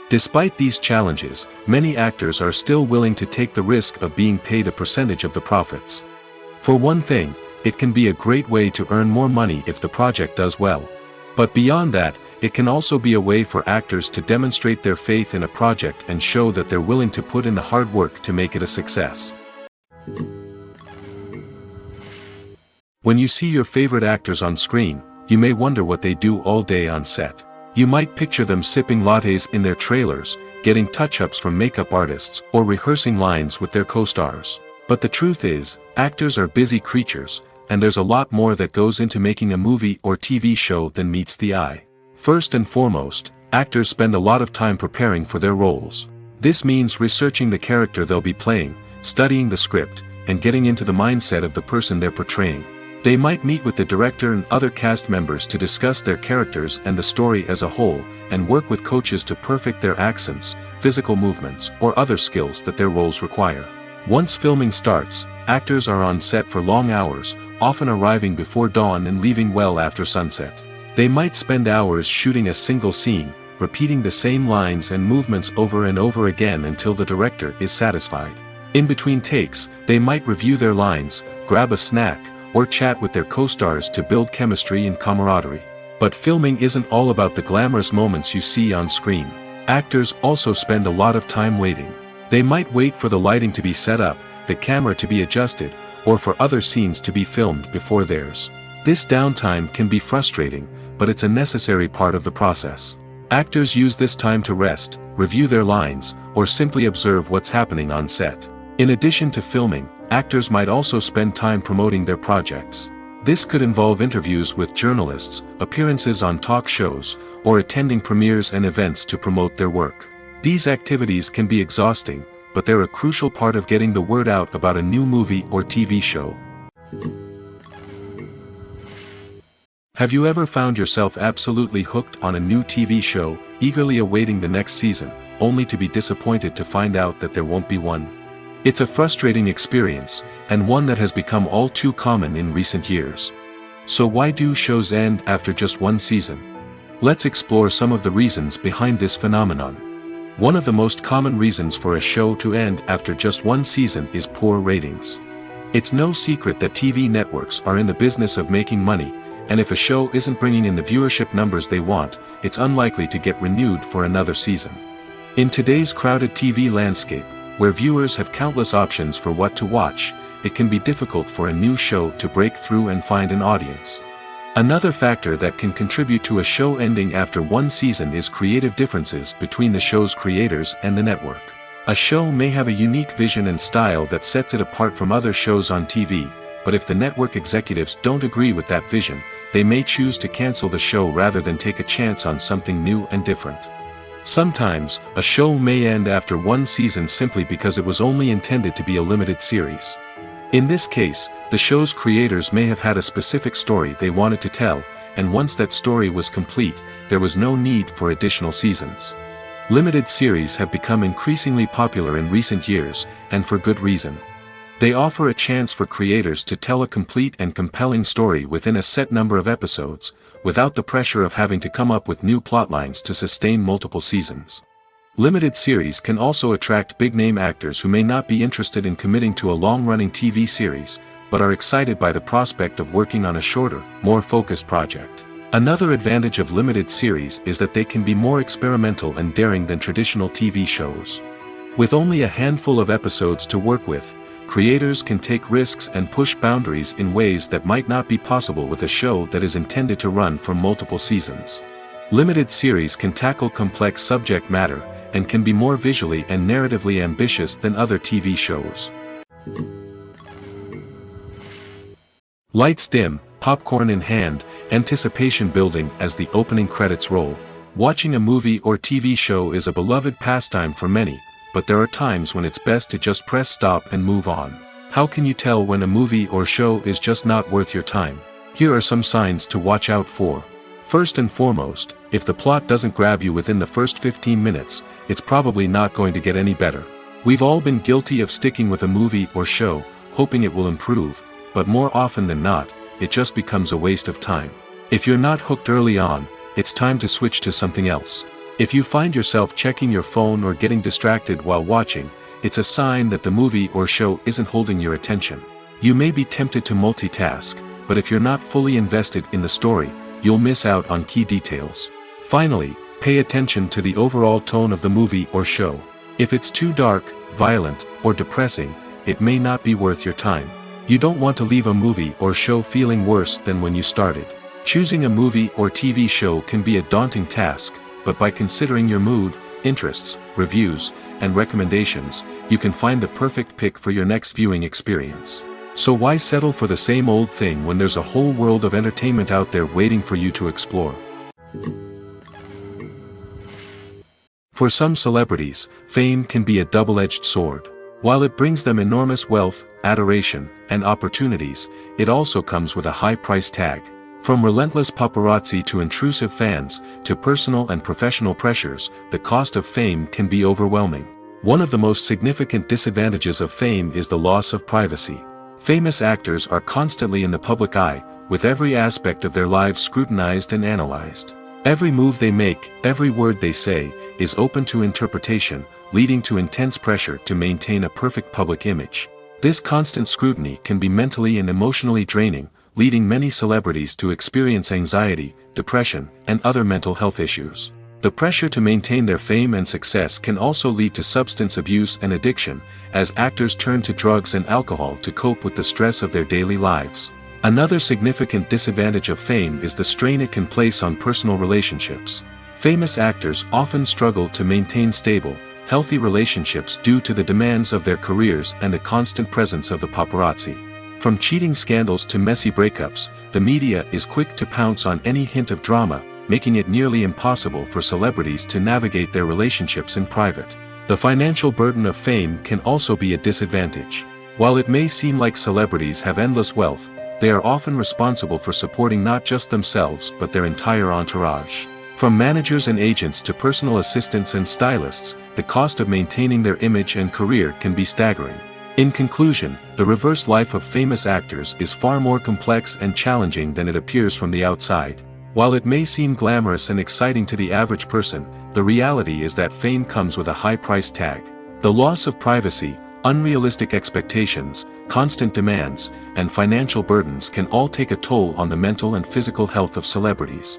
Despite these challenges, many actors are still willing to take the risk of being paid a percentage of the profits. For one thing, it can be a great way to earn more money if the project does well. But beyond that, it can also be a way for actors to demonstrate their faith in a project and show that they're willing to put in the hard work to make it a success. When you see your favorite actors on screen, you may wonder what they do all day on set. You might picture them sipping lattes in their trailers, getting touch-ups from makeup artists, or rehearsing lines with their co-stars. But the truth is, actors are busy creatures, and there's a lot more that goes into making a movie or TV show than meets the eye. First and foremost, actors spend a lot of time preparing for their roles. This means researching the character they'll be playing, studying the script, and getting into the mindset of the person they're portraying. They might meet with the director and other cast members to discuss their characters and the story as a whole, and work with coaches to perfect their accents, physical movements, or other skills that their roles require. Once filming starts, actors are on set for long hours, often arriving before dawn and leaving well after sunset. They might spend hours shooting a single scene, repeating the same lines and movements over and over again until the director is satisfied. In between takes, they might review their lines, grab a snack, or chat with their co-stars to build chemistry and camaraderie. But filming isn't all about the glamorous moments you see on screen. Actors also spend a lot of time waiting. They might wait for the lighting to be set up, the camera to be adjusted, or for other scenes to be filmed before theirs. This downtime can be frustrating, but it's a necessary part of the process. Actors use this time to rest, review their lines, or simply observe what's happening on set. In addition to filming, actors might also spend time promoting their projects. This could involve interviews with journalists, appearances on talk shows, or attending premieres and events to promote their work. These activities can be exhausting, but they're a crucial part of getting the word out about a new movie or TV show. Have you ever found yourself absolutely hooked on a new TV show, eagerly awaiting the next season, only to be disappointed to find out that there won't be one? It's a frustrating experience, and one that has become all too common in recent years. So why do shows end after just one season? Let's explore some of the reasons behind this phenomenon. One of the most common reasons for a show to end after just one season is poor ratings. It's no secret that TV networks are in the business of making money, and if a show isn't bringing in the viewership numbers they want, it's unlikely to get renewed for another season. In today's crowded TV landscape, where viewers have countless options for what to watch, it can be difficult for a new show to break through and find an audience. Another factor that can contribute to a show ending after one season is creative differences between the show's creators and the network. A show may have a unique vision and style that sets it apart from other shows on TV, but if the network executives don't agree with that vision, they may choose to cancel the show rather than take a chance on something new and different. Sometimes, a show may end after one season simply because it was only intended to be a limited series. In this case, the show's creators may have had a specific story they wanted to tell, and once that story was complete, there was no need for additional seasons. Limited series have become increasingly popular in recent years, and for good reason. They offer a chance for creators to tell a complete and compelling story within a set number of episodes, without the pressure of having to come up with new plotlines to sustain multiple seasons. Limited series can also attract big-name actors who may not be interested in committing to a long-running TV series, but are excited by the prospect of working on a shorter, more focused project. Another advantage of limited series is that they can be more experimental and daring than traditional TV shows. With only a handful of episodes to work with, creators can take risks and push boundaries in ways that might not be possible with a show that is intended to run for multiple seasons. Limited series can tackle complex subject matter, and can be more visually and narratively ambitious than other TV shows. Lights dim, popcorn in hand, anticipation building as the opening credits roll. Watching a movie or TV show is a beloved pastime for many, but there are times when it's best to just press stop and move on. How can you tell when a movie or show is just not worth your time? Here are some signs to watch out for. First and foremost, if the plot doesn't grab you within the first 15 minutes, it's probably not going to get any better. We've all been guilty of sticking with a movie or show, hoping it will improve, but more often than not, it just becomes a waste of time. If you're not hooked early on, it's time to switch to something else. If you find yourself checking your phone or getting distracted while watching, it's a sign that the movie or show isn't holding your attention. You may be tempted to multitask, but if you're not fully invested in the story, you'll miss out on key details. Finally, pay attention to the overall tone of the movie or show. If it's too dark, violent, or depressing, it may not be worth your time. You don't want to leave a movie or show feeling worse than when you started. Choosing a movie or TV show can be a daunting task, but by considering your mood, interests, reviews, and recommendations, you can find the perfect pick for your next viewing experience. So why settle for the same old thing when there's a whole world of entertainment out there waiting for you to explore? For some celebrities, fame can be a double-edged sword. While it brings them enormous wealth, adoration, and opportunities, it also comes with a high price tag. From relentless paparazzi to intrusive fans, to personal and professional pressures, the cost of fame can be overwhelming. One of the most significant disadvantages of fame is the loss of privacy. Famous actors are constantly in the public eye, with every aspect of their lives scrutinized and analyzed. Every move they make, every word they say, is open to interpretation, leading to intense pressure to maintain a perfect public image. This constant scrutiny can be mentally and emotionally draining, leading many celebrities to experience anxiety, depression, and other mental health issues. The pressure to maintain their fame and success can also lead to substance abuse and addiction, as actors turn to drugs and alcohol to cope with the stress of their daily lives. Another significant disadvantage of fame is the strain it can place on personal relationships. Famous actors often struggle to maintain stable, healthy relationships due to the demands of their careers and the constant presence of the paparazzi. From cheating scandals to messy breakups, the media is quick to pounce on any hint of drama, making it nearly impossible for celebrities to navigate their relationships in private. The financial burden of fame can also be a disadvantage. While it may seem like celebrities have endless wealth, they are often responsible for supporting not just themselves but their entire entourage. From managers and agents to personal assistants and stylists, the cost of maintaining their image and career can be staggering. In conclusion, the reverse life of famous actors is far more complex and challenging than it appears from the outside. While it may seem glamorous and exciting to the average person, the reality is that fame comes with a high price tag. The loss of privacy, unrealistic expectations, constant demands, and financial burdens can all take a toll on the mental and physical health of celebrities.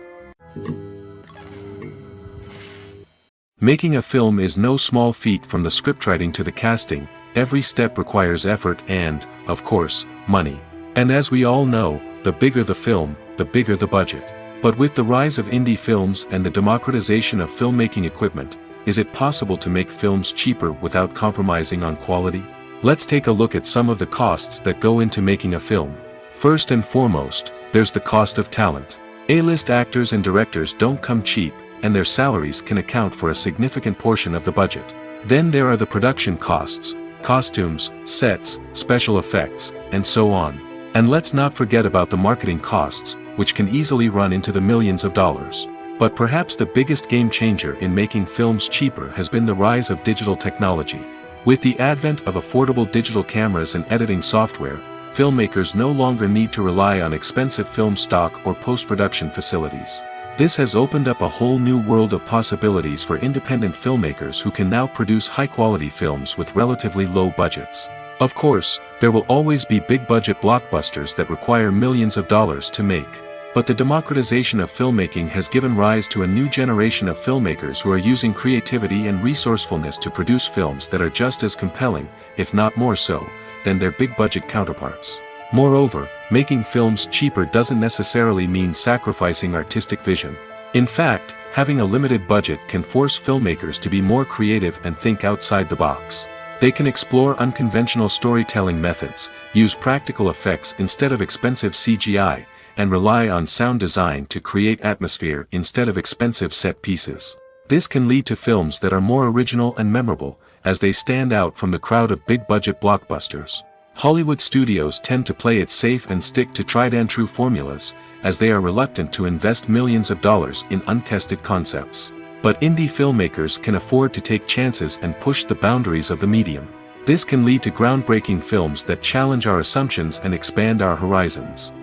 Making a film is no small feat. From the scriptwriting to the casting, every step requires effort and, of course, money. And as we all know, the bigger the film, the bigger the budget. But with the rise of indie films and the democratization of filmmaking equipment, is it possible to make films cheaper without compromising on quality? Let's take a look at some of the costs that go into making a film. First and foremost, there's the cost of talent. A-list actors and directors don't come cheap, and their salaries can account for a significant portion of the budget. Then there are the production costs, costumes, sets, special effects, and so on. And let's not forget about the marketing costs, which can easily run into the millions of dollars. But perhaps the biggest game changer in making films cheaper has been the rise of digital technology. With the advent of affordable digital cameras and editing software, filmmakers no longer need to rely on expensive film stock or post-production facilities. This has opened up a whole new world of possibilities for independent filmmakers who can now produce high-quality films with relatively low budgets. Of course, there will always be big-budget blockbusters that require millions of dollars to make. But the democratization of filmmaking has given rise to a new generation of filmmakers who are using creativity and resourcefulness to produce films that are just as compelling, if not more so, than their big-budget counterparts. Moreover, making films cheaper doesn't necessarily mean sacrificing artistic vision. In fact, having a limited budget can force filmmakers to be more creative and think outside the box. They can explore unconventional storytelling methods, use practical effects instead of expensive CGI, and rely on sound design to create atmosphere instead of expensive set pieces. This can lead to films that are more original and memorable, as they stand out from the crowd of big-budget blockbusters. Hollywood studios tend to play it safe and stick to tried-and-true formulas, as they are reluctant to invest millions of dollars in untested concepts. But indie filmmakers can afford to take chances and push the boundaries of the medium. This can lead to groundbreaking films that challenge our assumptions and expand our horizons.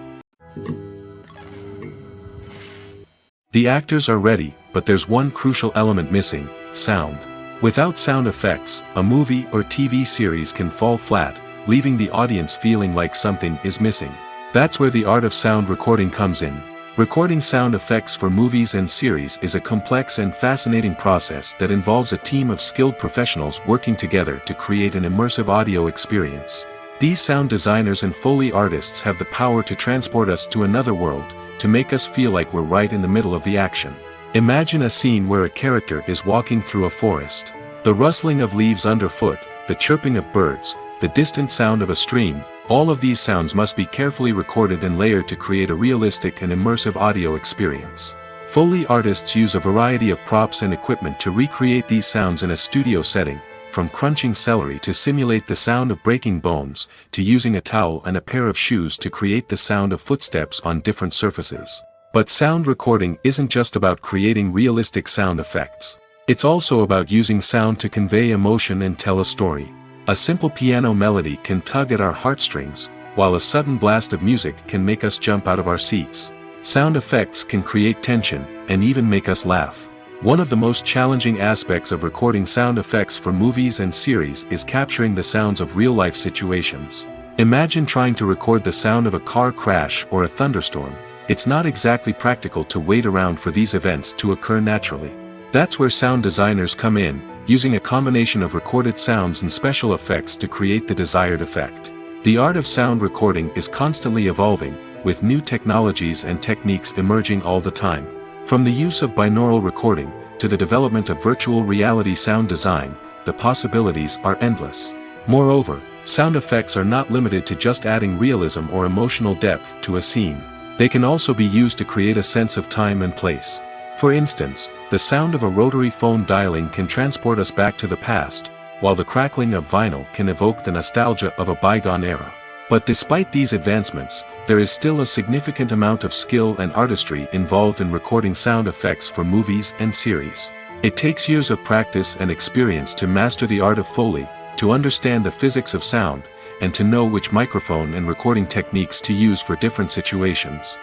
The actors are ready, but there's one crucial element missing: sound. Without sound effects, a movie or TV series can fall flat, leaving the audience feeling like something is missing. That's where the art of sound recording comes in. Recording sound effects for movies and series is a complex and fascinating process that involves a team of skilled professionals working together to create an immersive audio experience. These sound designers and Foley artists have the power to transport us to another world, to make us feel like we're right in the middle of the action. Imagine a scene where a character is walking through a forest. The rustling of leaves underfoot, the chirping of birds, the distant sound of a stream, all of these sounds must be carefully recorded and layered to create a realistic and immersive audio experience. Foley artists use a variety of props and equipment to recreate these sounds in a studio setting, from crunching celery to simulate the sound of breaking bones, to using a towel and a pair of shoes to create the sound of footsteps on different surfaces. But sound recording isn't just about creating realistic sound effects. It's also about using sound to convey emotion and tell a story. A simple piano melody can tug at our heartstrings, while a sudden blast of music can make us jump out of our seats. Sound effects can create tension, and even make us laugh. One of the most challenging aspects of recording sound effects for movies and series is capturing the sounds of real-life situations. Imagine trying to record the sound of a car crash or a thunderstorm. It's not exactly practical to wait around for these events to occur naturally. That's where sound designers come in, using a combination of recorded sounds and special effects to create the desired effect. The art of sound recording is constantly evolving, with new technologies and techniques emerging all the time. From the use of binaural recording, to the development of virtual reality sound design, the possibilities are endless. Moreover, sound effects are not limited to just adding realism or emotional depth to a scene. They can also be used to create a sense of time and place. For instance, the sound of a rotary phone dialing can transport us back to the past, while the crackling of vinyl can evoke the nostalgia of a bygone era. But despite these advancements, there is still a significant amount of skill and artistry involved in recording sound effects for movies and series. It takes years of practice and experience to master the art of Foley, to understand the physics of sound, and to know which microphone and recording techniques to use for different situations.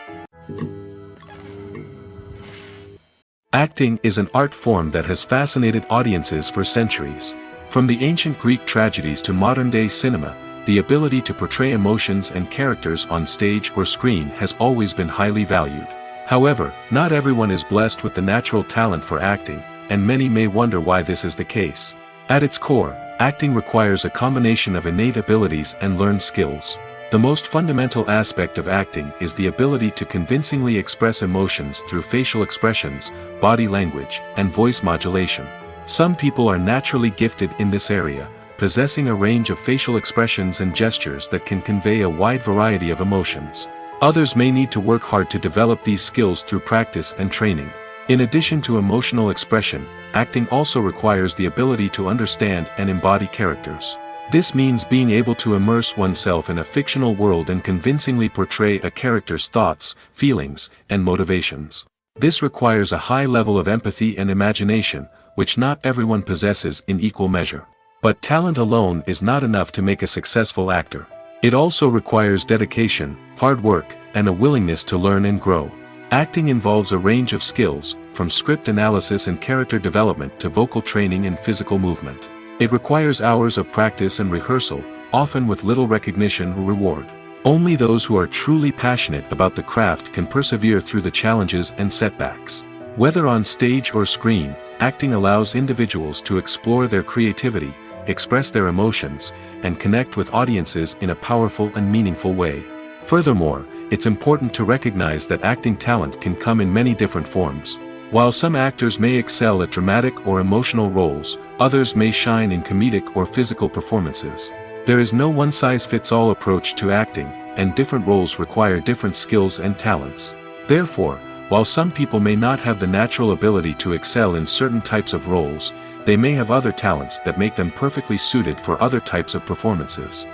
Acting is an art form that has fascinated audiences for centuries. From the ancient Greek tragedies to modern-day cinema, the ability to portray emotions and characters on stage or screen has always been highly valued. However, not everyone is blessed with the natural talent for acting, and many may wonder why this is the case. At its core, acting requires a combination of innate abilities and learned skills. The most fundamental aspect of acting is the ability to convincingly express emotions through facial expressions, body language, and voice modulation. Some people are naturally gifted in this area, possessing a range of facial expressions and gestures that can convey a wide variety of emotions. Others may need to work hard to develop these skills through practice and training. In addition to emotional expression, acting also requires the ability to understand and embody characters. This means being able to immerse oneself in a fictional world and convincingly portray a character's thoughts, feelings, and motivations. This requires a high level of empathy and imagination, which not everyone possesses in equal measure. But talent alone is not enough to make a successful actor. It also requires dedication, hard work, and a willingness to learn and grow. Acting involves a range of skills, from script analysis and character development to vocal training and physical movement. It requires hours of practice and rehearsal, often with little recognition or reward. Only those who are truly passionate about the craft can persevere through the challenges and setbacks. Whether on stage or screen, acting allows individuals to explore their creativity, express their emotions, and connect with audiences in a powerful and meaningful way. Furthermore, it's important to recognize that acting talent can come in many different forms. While some actors may excel at dramatic or emotional roles, others may shine in comedic or physical performances. There is no one-size-fits-all approach to acting, and different roles require different skills and talents. Therefore, while some people may not have the natural ability to excel in certain types of roles, they may have other talents that make them perfectly suited for other types of performances.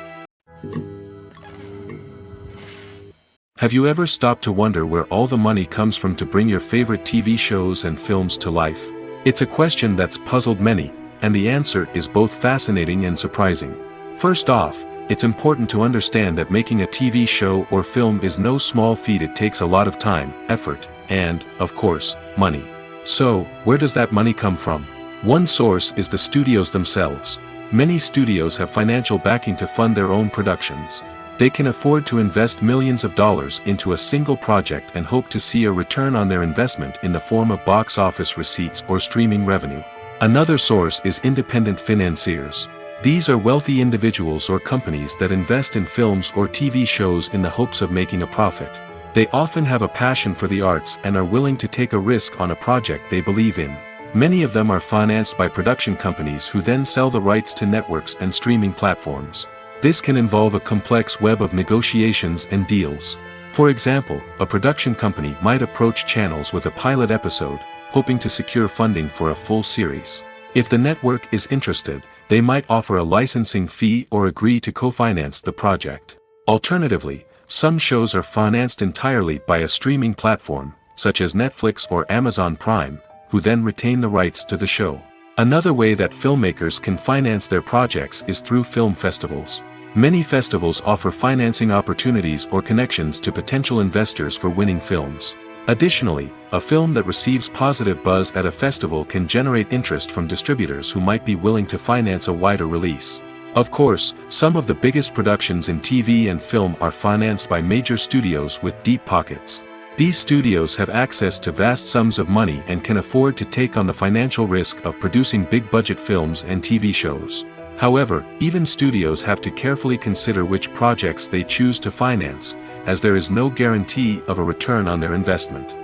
Have you ever stopped to wonder where all the money comes from to bring your favorite TV shows and films to life? It's a question that's puzzled many, and the answer is both fascinating and surprising. First off, it's important to understand that making a TV show or film is no small feat. It takes a lot of time, effort, and, of course, money. So, where does that money come from? One source is the studios themselves. Many studios have financial backing to fund their own productions. They can afford to invest millions of dollars into a single project and hope to see a return on their investment in the form of box office receipts or streaming revenue. Another source is independent financiers. These are wealthy individuals or companies that invest in films or TV shows in the hopes of making a profit. They often have a passion for the arts and are willing to take a risk on a project they believe in. Many of them are financed by production companies who then sell the rights to networks and streaming platforms. This can involve a complex web of negotiations and deals. For example, a production company might approach channels with a pilot episode, hoping to secure funding for a full series. If the network is interested, they might offer a licensing fee or agree to co-finance the project. Alternatively, some shows are financed entirely by a streaming platform, such as Netflix or Amazon Prime, who then retain the rights to the show. Another way that filmmakers can finance their projects is through film festivals. Many festivals offer financing opportunities or connections to potential investors for winning films. Additionally, a film that receives positive buzz at a festival can generate interest from distributors who might be willing to finance a wider release. Of course, some of the biggest productions in TV and film are financed by major studios with deep pockets. These studios have access to vast sums of money and can afford to take on the financial risk of producing big-budget films and TV shows. However, even studios have to carefully consider which projects they choose to finance, as there is no guarantee of a return on their investment.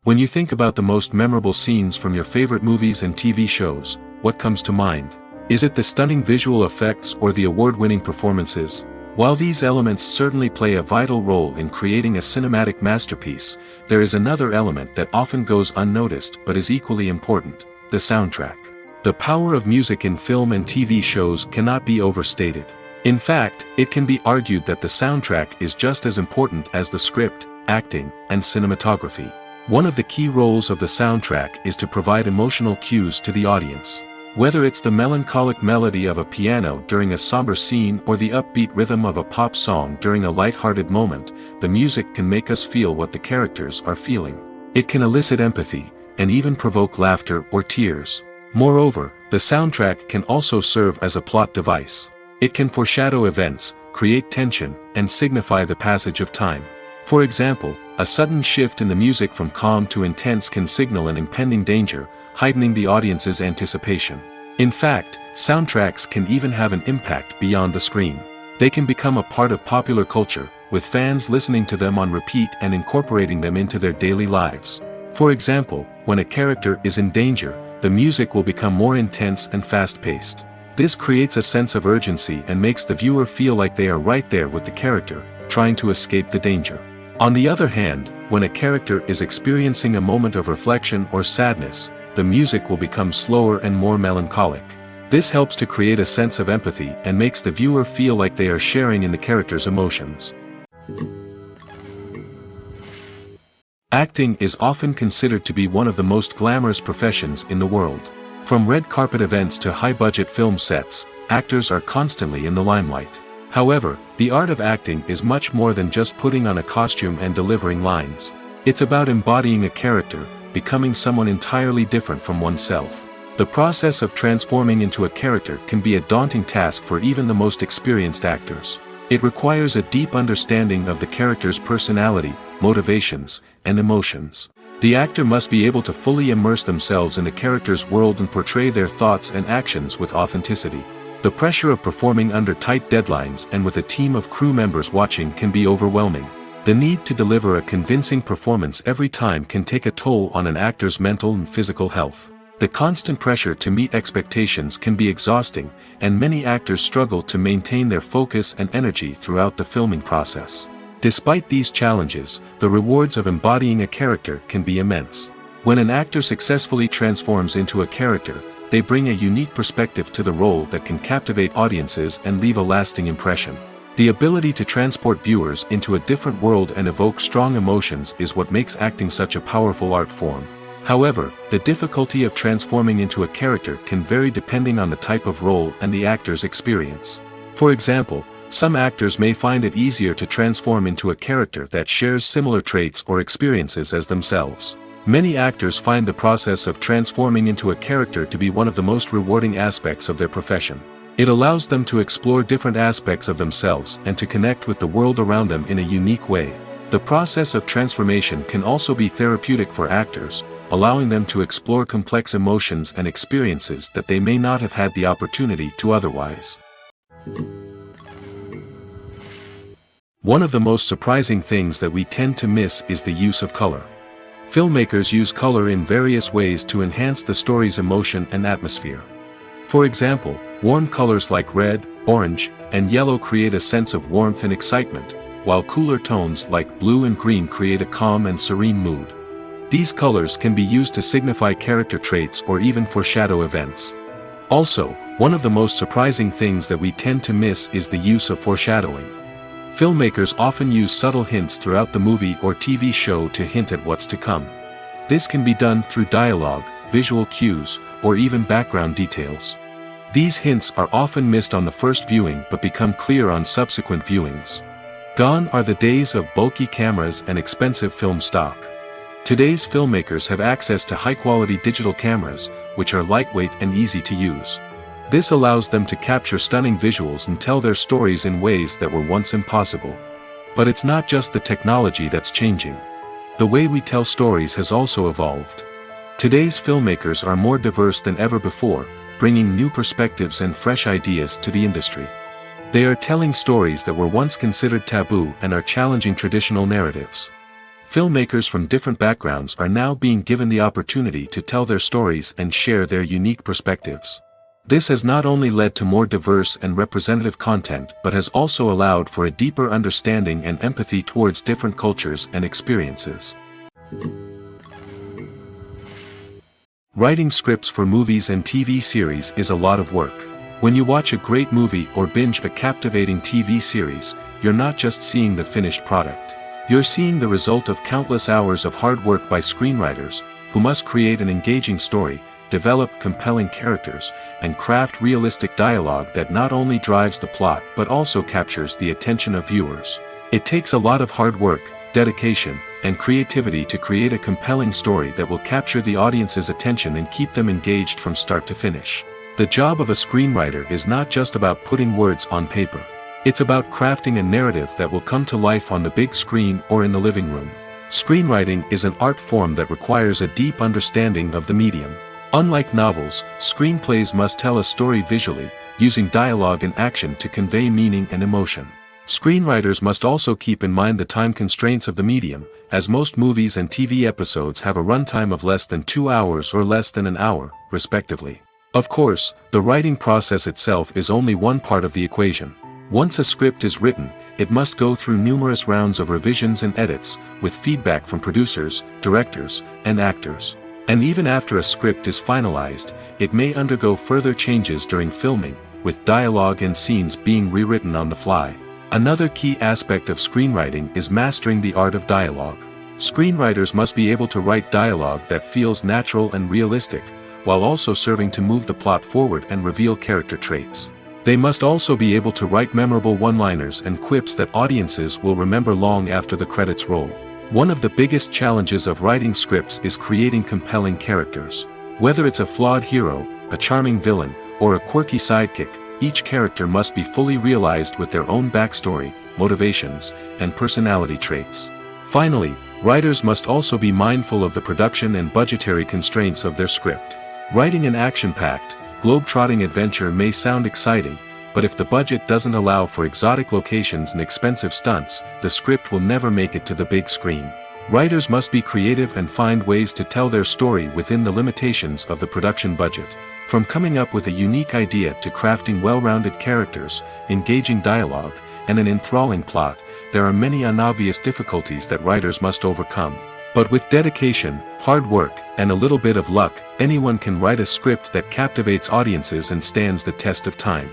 When you think about the most memorable scenes from your favorite movies and TV shows, what comes to mind? Is it the stunning visual effects or the award-winning performances? While these elements certainly play a vital role in creating a cinematic masterpiece, there is another element that often goes unnoticed but is equally important: the soundtrack. The power of music in film and TV shows cannot be overstated. In fact, it can be argued that the soundtrack is just as important as the script, acting, and cinematography. One of the key roles of the soundtrack is to provide emotional cues to the audience. Whether it's the melancholic melody of a piano during a somber scene or the upbeat rhythm of a pop song during a light-hearted moment, the music can make us feel what the characters are feeling. It can elicit empathy, and even provoke laughter or tears. Moreover, the soundtrack can also serve as a plot device. It can foreshadow events, create tension, and signify the passage of time. For example, a sudden shift in the music from calm to intense can signal an impending danger, heightening the audience's anticipation. In fact, soundtracks can even have an impact beyond the screen. They can become a part of popular culture, with fans listening to them on repeat and incorporating them into their daily lives. For example, when a character is in danger, the music will become more intense and fast-paced. This creates a sense of urgency and makes the viewer feel like they are right there with the character, trying to escape the danger. On the other hand, when a character is experiencing a moment of reflection or sadness, the music will become slower and more melancholic. This helps to create a sense of empathy and makes the viewer feel like they are sharing in the character's emotions. Acting is often considered to be one of the most glamorous professions in the world. From red carpet events to high-budget film sets, actors are constantly in the limelight. However, the art of acting is much more than just putting on a costume and delivering lines. It's about embodying a character, becoming someone entirely different from oneself. The process of transforming into a character can be a daunting task for even the most experienced actors. It requires a deep understanding of the character's personality, motivations, and emotions. The actor must be able to fully immerse themselves in the character's world and portray their thoughts and actions with authenticity. The pressure of performing under tight deadlines and with a team of crew members watching can be overwhelming. The need to deliver a convincing performance every time can take a toll on an actor's mental and physical health. The constant pressure to meet expectations can be exhausting, and many actors struggle to maintain their focus and energy throughout the filming process. Despite these challenges, the rewards of embodying a character can be immense. When an actor successfully transforms into a character, they bring a unique perspective to the role that can captivate audiences and leave a lasting impression. The ability to transport viewers into a different world and evoke strong emotions is what makes acting such a powerful art form. However, the difficulty of transforming into a character can vary depending on the type of role and the actor's experience. For example, some actors may find it easier to transform into a character that shares similar traits or experiences as themselves. Many actors find the process of transforming into a character to be one of the most rewarding aspects of their profession. It allows them to explore different aspects of themselves and to connect with the world around them in a unique way. The process of transformation can also be therapeutic for actors, allowing them to explore complex emotions and experiences that they may not have had the opportunity to otherwise. One of the most surprising things that we tend to miss is the use of color. Filmmakers use color in various ways to enhance the story's emotion and atmosphere. For example, warm colors like red, orange, and yellow create a sense of warmth and excitement, while cooler tones like blue and green create a calm and serene mood. These colors can be used to signify character traits or even foreshadow events. Also, one of the most surprising things that we tend to miss is the use of foreshadowing. Filmmakers often use subtle hints throughout the movie or TV show to hint at what's to come. This can be done through dialogue, visual cues, or even background details. These hints are often missed on the first viewing but become clear on subsequent viewings. Gone are the days of bulky cameras and expensive film stock. Today's filmmakers have access to high-quality digital cameras, which are lightweight and easy to use. This allows them to capture stunning visuals and tell their stories in ways that were once impossible. But it's not just the technology that's changing. The way we tell stories has also evolved. Today's filmmakers are more diverse than ever before, bringing new perspectives and fresh ideas to the industry. They are telling stories that were once considered taboo and are challenging traditional narratives. Filmmakers from different backgrounds are now being given the opportunity to tell their stories and share their unique perspectives. This has not only led to more diverse and representative content but has also allowed for a deeper understanding and empathy towards different cultures and experiences. Writing scripts for movies and TV series is a lot of work. When you watch a great movie or binge a captivating TV series, you're not just seeing the finished product. You're seeing the result of countless hours of hard work by screenwriters, who must create an engaging story, develop compelling characters, and craft realistic dialogue that not only drives the plot but also captures the attention of viewers. It takes a lot of hard work, dedication, and creativity to create a compelling story that will capture the audience's attention and keep them engaged from start to finish. The job of a screenwriter is not just about putting words on paper. It's about crafting a narrative that will come to life on the big screen or in the living room. Screenwriting is an art form that requires a deep understanding of the medium. Unlike novels, screenplays must tell a story visually, using dialogue and action to convey meaning and emotion. Screenwriters must also keep in mind the time constraints of the medium, as most movies and TV episodes have a runtime of less than 2 hours or less than an hour, respectively. Of course, the writing process itself is only one part of the equation. Once a script is written, it must go through numerous rounds of revisions and edits, with feedback from producers, directors, and actors. And even after a script is finalized, it may undergo further changes during filming, with dialogue and scenes being rewritten on the fly. Another key aspect of screenwriting is mastering the art of dialogue. Screenwriters must be able to write dialogue that feels natural and realistic, while also serving to move the plot forward and reveal character traits. They must also be able to write memorable one-liners and quips that audiences will remember long after the credits roll. One of the biggest challenges of writing scripts is creating compelling characters. Whether it's a flawed hero, a charming villain, or a quirky sidekick, each character must be fully realized with their own backstory, motivations, and personality traits. Finally, writers must also be mindful of the production and budgetary constraints of their script. Writing an action-packed, globe-trotting adventure may sound exciting, but if the budget doesn't allow for exotic locations and expensive stunts, the script will never make it to the big screen. Writers must be creative and find ways to tell their story within the limitations of the production budget. From coming up with a unique idea to crafting well-rounded characters, engaging dialogue, and an enthralling plot, there are many unobvious difficulties that writers must overcome. But with dedication, hard work, and a little bit of luck, anyone can write a script that captivates audiences and stands the test of time.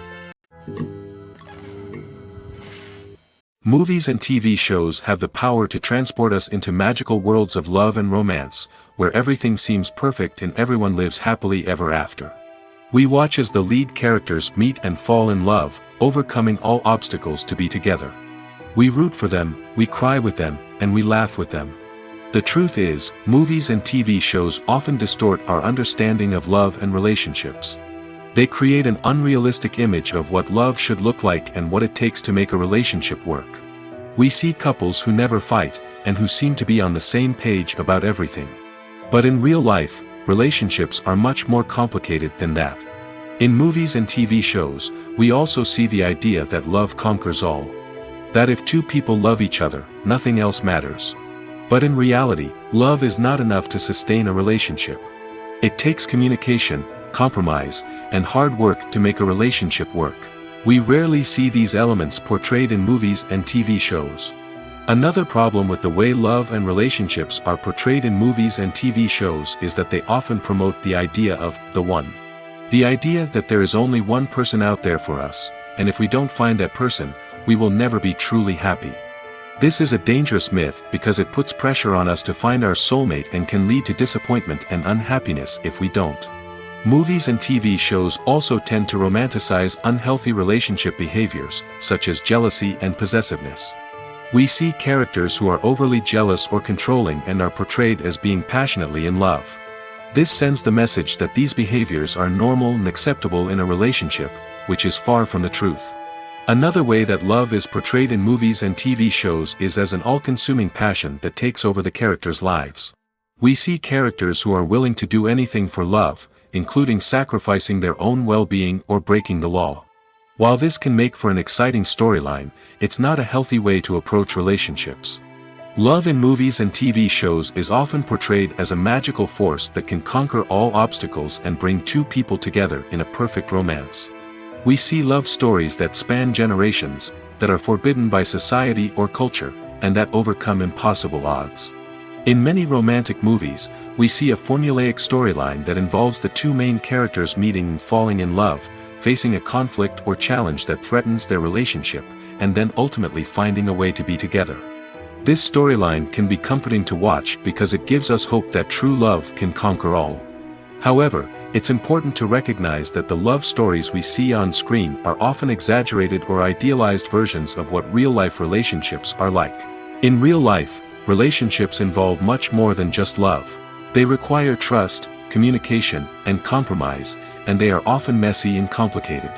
Movies and TV shows have the power to transport us into magical worlds of love and romance, where everything seems perfect and everyone lives happily ever after. We watch as the lead characters meet and fall in love, overcoming all obstacles to be together. We root for them, we cry with them, and we laugh with them. The truth is, movies and TV shows often distort our understanding of love and relationships. They create an unrealistic image of what love should look like and what it takes to make a relationship work. We see couples who never fight, and who seem to be on the same page about everything. But in real life, relationships are much more complicated than that. In movies and TV shows, we also see the idea that love conquers all. That if two people love each other, nothing else matters. But in reality, love is not enough to sustain a relationship. It takes communication, compromise, and hard work to make a relationship work. We rarely see these elements portrayed in movies and TV shows. Another problem with the way love and relationships are portrayed in movies and TV shows is that they often promote the idea of the one. The idea that there is only one person out there for us, and if we don't find that person, we will never be truly happy. This is a dangerous myth because it puts pressure on us to find our soulmate and can lead to disappointment and unhappiness if we don't. Movies and TV shows also tend to romanticize unhealthy relationship behaviors, such as jealousy and possessiveness. We see characters who are overly jealous or controlling and are portrayed as being passionately in love. This sends the message that these behaviors are normal and acceptable in a relationship, which is far from the truth. Another way that love is portrayed in movies and TV shows is as an all-consuming passion that takes over the characters' lives. We see characters who are willing to do anything for love, including sacrificing their own well-being or breaking the law. While this can make for an exciting storyline, it's not a healthy way to approach relationships. Love in movies and TV shows is often portrayed as a magical force that can conquer all obstacles and bring two people together in a perfect romance. We see love stories that span generations, that are forbidden by society or culture, and that overcome impossible odds. In many romantic movies, we see a formulaic storyline that involves the two main characters meeting and falling in love, facing a conflict or challenge that threatens their relationship, and then ultimately finding a way to be together. This storyline can be comforting to watch because it gives us hope that true love can conquer all. However, it's important to recognize that the love stories we see on screen are often exaggerated or idealized versions of what real-life relationships are like. In real life, relationships involve much more than just love. They require trust, communication, and compromise, and they are often messy and complicated.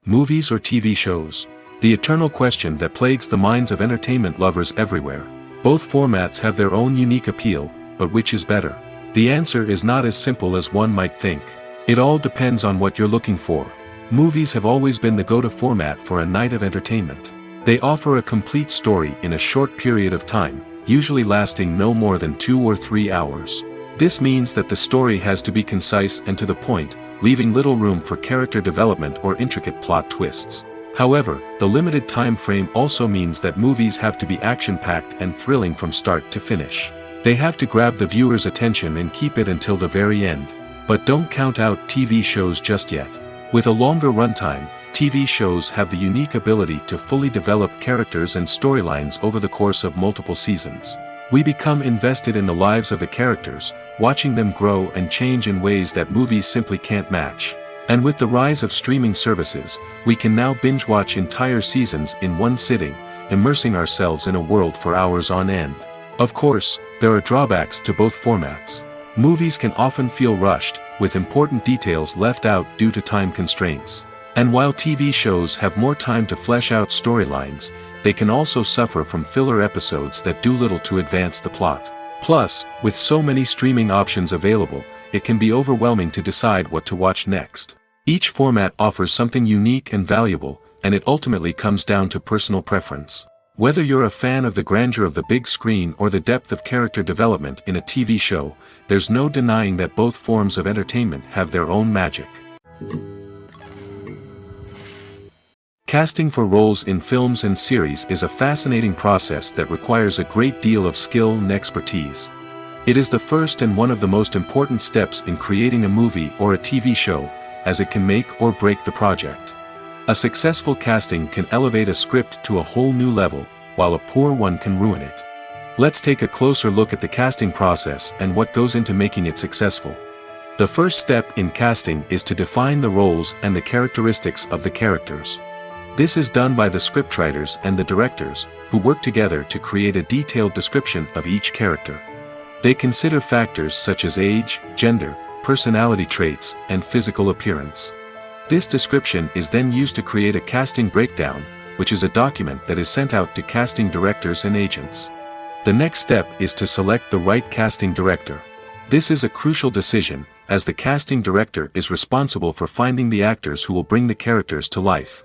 Movies or TV shows? The eternal question that plagues the minds of entertainment lovers everywhere. Both formats have their own unique appeal, but which is better? The answer is not as simple as one might think. It all depends on what you're looking for. Movies have always been the go-to format for a night of entertainment. They offer a complete story in a short period of time, usually lasting no more than 2 or 3 hours. This means that the story has to be concise and to the point, leaving little room for character development or intricate plot twists. However, the limited time frame also means that movies have to be action-packed and thrilling from start to finish. They have to grab the viewer's attention and keep it until the very end. But don't count out TV shows just yet. With a longer runtime, TV shows have the unique ability to fully develop characters and storylines over the course of multiple seasons. We become invested in the lives of the characters, watching them grow and change in ways that movies simply can't match. And with the rise of streaming services, we can now binge-watch entire seasons in one sitting, immersing ourselves in a world for hours on end. Of course, there are drawbacks to both formats. Movies can often feel rushed, with important details left out due to time constraints. And while TV shows have more time to flesh out storylines, they can also suffer from filler episodes that do little to advance the plot. Plus, with so many streaming options available, it can be overwhelming to decide what to watch next. Each format offers something unique and valuable, and it ultimately comes down to personal preference. Whether you're a fan of the grandeur of the big screen or the depth of character development in a TV show, there's no denying that both forms of entertainment have their own magic. Casting for roles in films and series is a fascinating process that requires a great deal of skill and expertise. It is the first and one of the most important steps in creating a movie or a TV show, as it can make or break the project. A successful casting can elevate a script to a whole new level, while a poor one can ruin it. Let's take a closer look at the casting process and what goes into making it successful. The first step in casting is to define the roles and the characteristics of the characters. This is done by the scriptwriters and the directors, who work together to create a detailed description of each character. They consider factors such as age, gender, personality traits, and physical appearance. This description is then used to create a casting breakdown, which is a document that is sent out to casting directors and agents. The next step is to select the right casting director. This is a crucial decision, as the casting director is responsible for finding the actors who will bring the characters to life.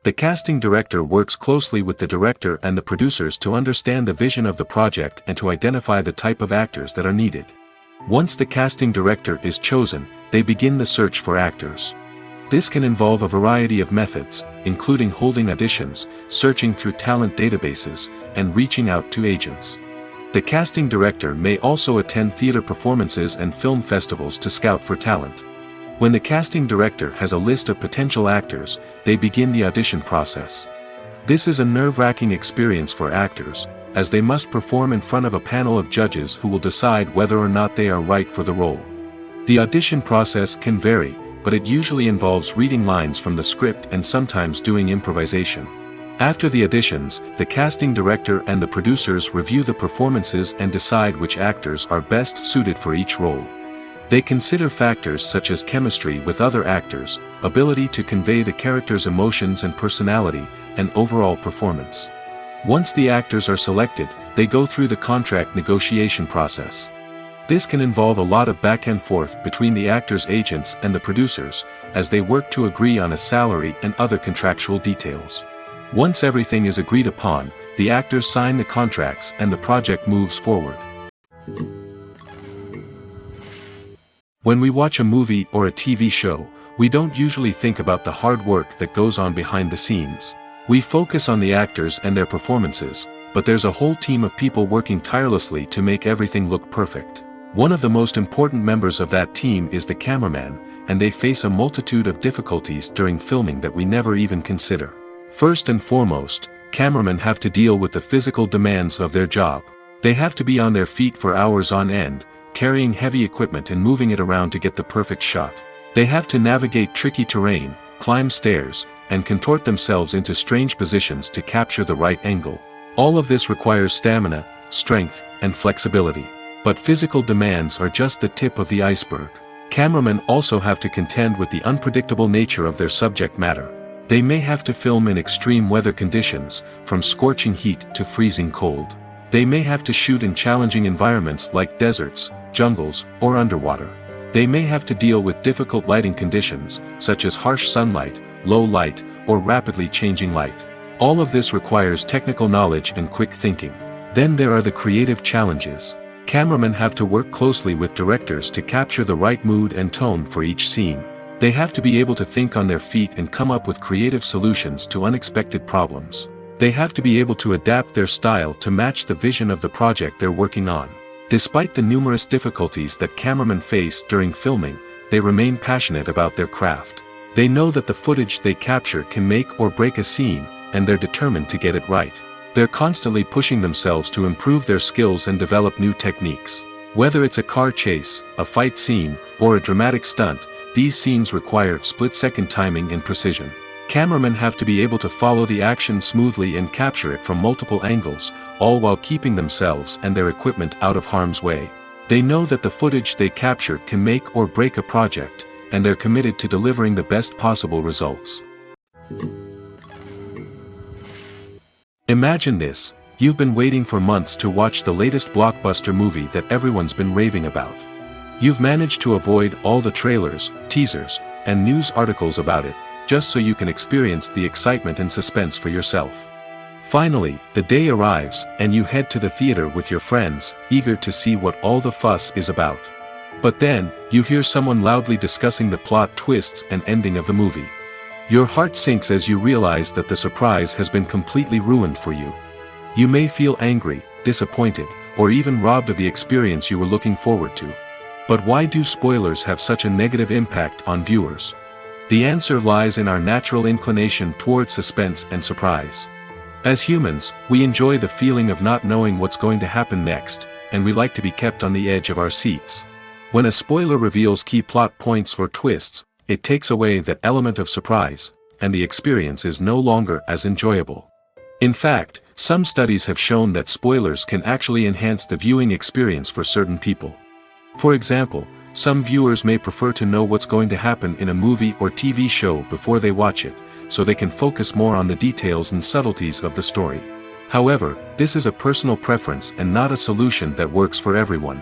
The casting director works closely with the director and the producers to understand the vision of the project and to identify the type of actors that are needed. Once the casting director is chosen, they begin the search for actors. This can involve a variety of methods, including holding auditions, searching through talent databases, and reaching out to agents. The casting director may also attend theater performances and film festivals to scout for talent. When the casting director has a list of potential actors, they begin the audition process. This is a nerve-wracking experience for actors, as they must perform in front of a panel of judges who will decide whether or not they are right for the role. The audition process can vary, but it usually involves reading lines from the script and sometimes doing improvisation. After the auditions, the casting director and the producers review the performances and decide which actors are best suited for each role. They consider factors such as chemistry with other actors, ability to convey the character's emotions and personality, and overall performance. Once the actors are selected, they go through the contract negotiation process. This can involve a lot of back and forth between the actors' agents and the producers, as they work to agree on a salary and other contractual details. Once everything is agreed upon, the actors sign the contracts and the project moves forward. When we watch a movie or a TV show, we don't usually think about the hard work that goes on behind the scenes. We focus on the actors and their performances, but there's a whole team of people working tirelessly to make everything look perfect. One of the most important members of that team is the cameraman, and they face a multitude of difficulties during filming that we never even consider. First and foremost, cameramen have to deal with the physical demands of their job. They have to be on their feet for hours on end, carrying heavy equipment and moving it around to get the perfect shot. They have to navigate tricky terrain, climb stairs, and contort themselves into strange positions to capture the right angle. All of this requires stamina, strength, and flexibility. But physical demands are just the tip of the iceberg. Cameramen also have to contend with the unpredictable nature of their subject matter. They may have to film in extreme weather conditions, from scorching heat to freezing cold. They may have to shoot in challenging environments like deserts, jungles, or underwater. They may have to deal with difficult lighting conditions, such as harsh sunlight, low light, or rapidly changing light. All of this requires technical knowledge and quick thinking. Then there are the creative challenges. Cameramen have to work closely with directors to capture the right mood and tone for each scene. They have to be able to think on their feet and come up with creative solutions to unexpected problems. They have to be able to adapt their style to match the vision of the project they're working on. Despite the numerous difficulties that cameramen face during filming, they remain passionate about their craft. They know that the footage they capture can make or break a scene, and they're determined to get it right. They're constantly pushing themselves to improve their skills and develop new techniques. Whether it's a car chase, a fight scene, or a dramatic stunt, these scenes require split-second timing and precision. Cameramen have to be able to follow the action smoothly and capture it from multiple angles, all while keeping themselves and their equipment out of harm's way. They know that the footage they capture can make or break a project, and they're committed to delivering the best possible results. Imagine this: you've been waiting for months to watch the latest blockbuster movie that everyone's been raving about. You've managed to avoid all the trailers, teasers, and news articles about it, just so you can experience the excitement and suspense for yourself. Finally, the day arrives, and you head to the theater with your friends, eager to see what all the fuss is about. But then, you hear someone loudly discussing the plot twists and ending of the movie. Your heart sinks as you realize that the surprise has been completely ruined for you. You may feel angry, disappointed, or even robbed of the experience you were looking forward to. But why do spoilers have such a negative impact on viewers? The answer lies in our natural inclination towards suspense and surprise. As humans, we enjoy the feeling of not knowing what's going to happen next, and we like to be kept on the edge of our seats. When a spoiler reveals key plot points or twists, it takes away that element of surprise, and the experience is no longer as enjoyable. In fact, some studies have shown that spoilers can actually enhance the viewing experience for certain people. For example, some viewers may prefer to know what's going to happen in a movie or TV show before they watch it, so they can focus more on the details and subtleties of the story. However, this is a personal preference and not a solution that works for everyone.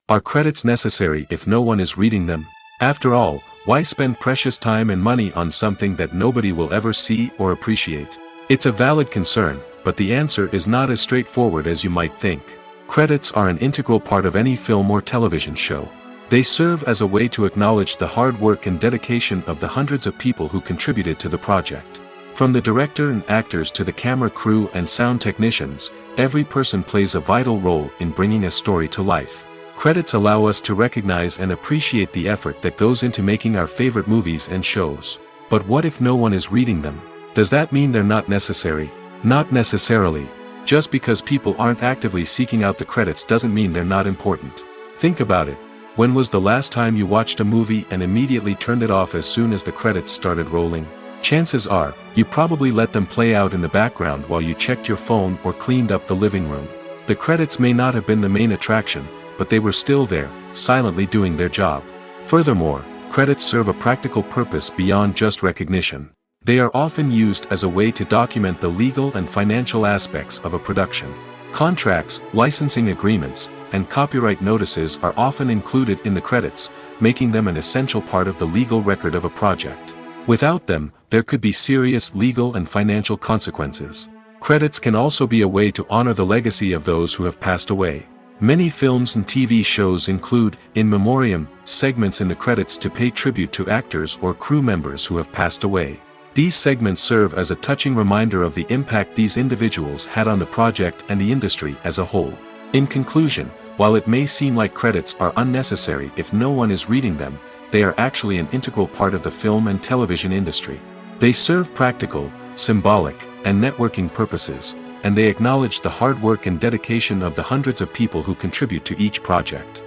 Are credits necessary if no one is reading them? After all, why spend precious time and money on something that nobody will ever see or appreciate? It's a valid concern, but the answer is not as straightforward as you might think. Credits are an integral part of any film or television show. They serve as a way to acknowledge the hard work and dedication of the hundreds of people who contributed to the project. From the director and actors to the camera crew and sound technicians, every person plays a vital role in bringing a story to life. Credits allow us to recognize and appreciate the effort that goes into making our favorite movies and shows. But what if no one is reading them? Does that mean they're not necessary? Not necessarily. Just because people aren't actively seeking out the credits doesn't mean they're not important. Think about it. When was the last time you watched a movie and immediately turned it off as soon as the credits started rolling? Chances are, you probably let them play out in the background while you checked your phone or cleaned up the living room. The credits may not have been the main attraction, but they were still there, silently doing their job. Furthermore, credits serve a practical purpose beyond just recognition. They are often used as a way to document the legal and financial aspects of a production. Contracts, licensing agreements, and copyright notices are often included in the credits, making them an essential part of the legal record of a project. Without them, there could be serious legal and financial consequences. Credits can also be a way to honor the legacy of those who have passed away. Many films and TV shows include, in memoriam, segments in the credits to pay tribute to actors or crew members who have passed away. These segments serve as a touching reminder of the impact these individuals had on the project and the industry as a whole. In conclusion, while it may seem like credits are unnecessary if no one is reading them, they are actually an integral part of the film and television industry. They serve practical, symbolic, and networking purposes, and they acknowledge the hard work and dedication of the hundreds of people who contribute to each project.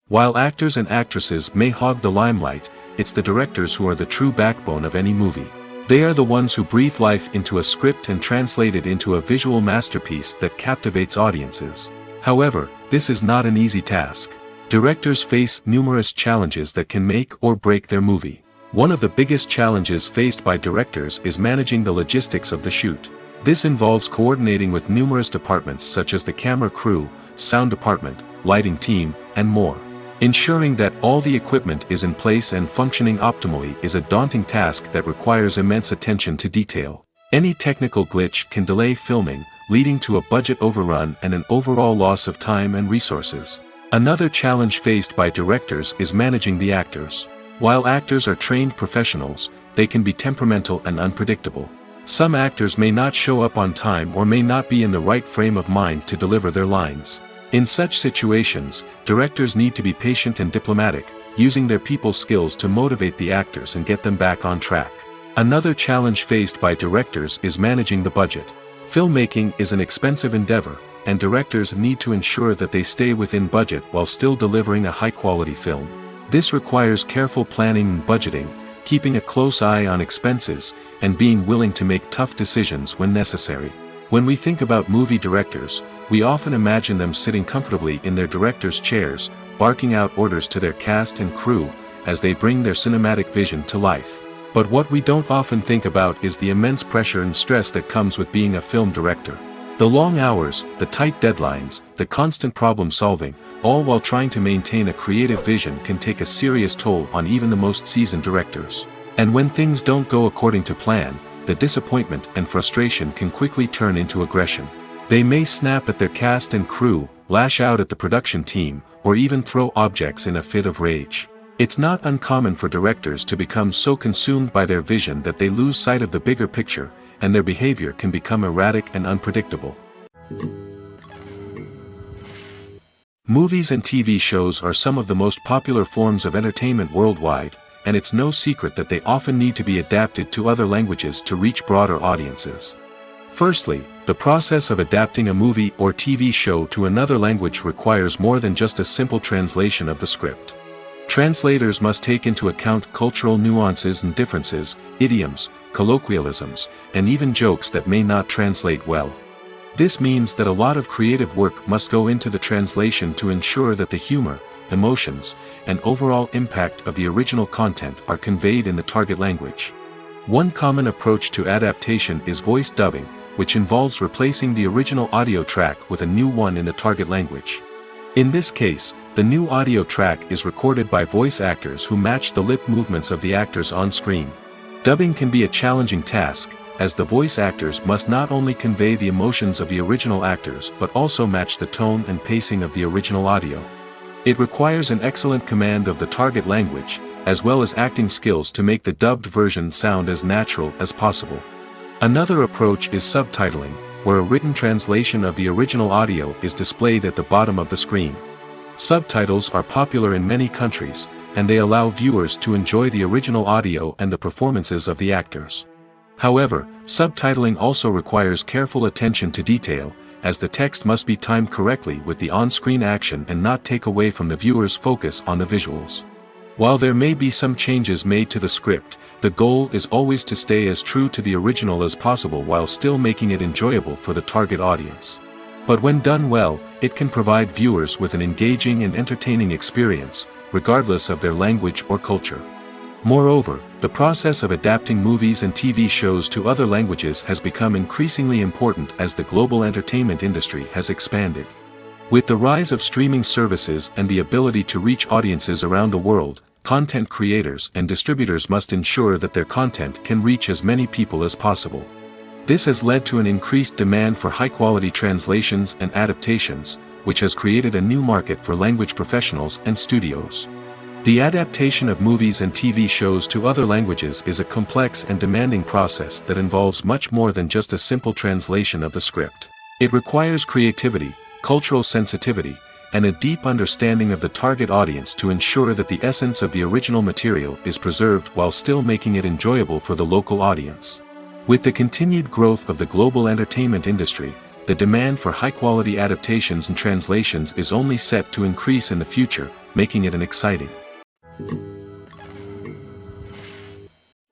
While actors and actresses may hog the limelight, it's the directors who are the true backbone of any movie. They are the ones who breathe life into a script and translate it into a visual masterpiece that captivates audiences. However, this is not an easy task. Directors face numerous challenges that can make or break their movie. One of the biggest challenges faced by directors is managing the logistics of the shoot. This involves coordinating with numerous departments such as the camera crew, sound department, lighting team, and more. Ensuring that all the equipment is in place and functioning optimally is a daunting task that requires immense attention to detail. Any technical glitch can delay filming, leading to a budget overrun and an overall loss of time and resources. Another challenge faced by directors is managing the actors. While actors are trained professionals, they can be temperamental and unpredictable. Some actors may not show up on time or may not be in the right frame of mind to deliver their lines. In such situations, directors need to be patient and diplomatic, using their people skills to motivate the actors and get them back on track. Another challenge faced by directors is managing the budget. Filmmaking is an expensive endeavor, and directors need to ensure that they stay within budget while still delivering a high-quality film. This requires careful planning and budgeting, keeping a close eye on expenses, and being willing to make tough decisions when necessary. When we think about movie directors, we often imagine them sitting comfortably in their director's chairs, barking out orders to their cast and crew, as they bring their cinematic vision to life. But what we don't often think about is the immense pressure and stress that comes with being a film director. The long hours, the tight deadlines, the constant problem solving, all while trying to maintain a creative vision can take a serious toll on even the most seasoned directors. And when things don't go according to plan, the disappointment and frustration can quickly turn into aggression. They may snap at their cast and crew, lash out at the production team, or even throw objects in a fit of rage. It's not uncommon for directors to become so consumed by their vision that they lose sight of the bigger picture, and their behavior can become erratic and unpredictable. Movies and TV shows are some of the most popular forms of entertainment worldwide, and it's no secret that they often need to be adapted to other languages to reach broader audiences. Firstly, the process of adapting a movie or TV show to another language requires more than just a simple translation of the script. Translators must take into account cultural nuances and differences, idioms, colloquialisms, and even jokes that may not translate well. This means that a lot of creative work must go into the translation to ensure that the humor, emotions, and overall impact of the original content are conveyed in the target language. One common approach to adaptation is voice dubbing, which involves replacing the original audio track with a new one in the target language. In this case, the new audio track is recorded by voice actors who match the lip movements of the actors on screen. Dubbing can be a challenging task, as the voice actors must not only convey the emotions of the original actors but also match the tone and pacing of the original audio. It requires an excellent command of the target language, as well as acting skills to make the dubbed version sound as natural as possible. Another approach is subtitling, where a written translation of the original audio is displayed at the bottom of the screen. Subtitles are popular in many countries, and they allow viewers to enjoy the original audio and the performances of the actors. However, subtitling also requires careful attention to detail, as the text must be timed correctly with the on-screen action and not take away from the viewer's focus on the visuals. While there may be some changes made to the script, the goal is always to stay as true to the original as possible while still making it enjoyable for the target audience. But when done well, it can provide viewers with an engaging and entertaining experience, regardless of their language or culture. Moreover, the process of adapting movies and TV shows to other languages has become increasingly important as the global entertainment industry has expanded. With the rise of streaming services and the ability to reach audiences around the world, content creators and distributors must ensure that their content can reach as many people as possible. This has led to an increased demand for high-quality translations and adaptations, which has created a new market for language professionals and studios. The adaptation of movies and TV shows to other languages is a complex and demanding process that involves much more than just a simple translation of the script. It requires creativity, cultural sensitivity, and a deep understanding of the target audience to ensure that the essence of the original material is preserved while still making it enjoyable for the local audience. With the continued growth of the global entertainment industry, the demand for high-quality adaptations and translations is only set to increase in the future, making it an exciting.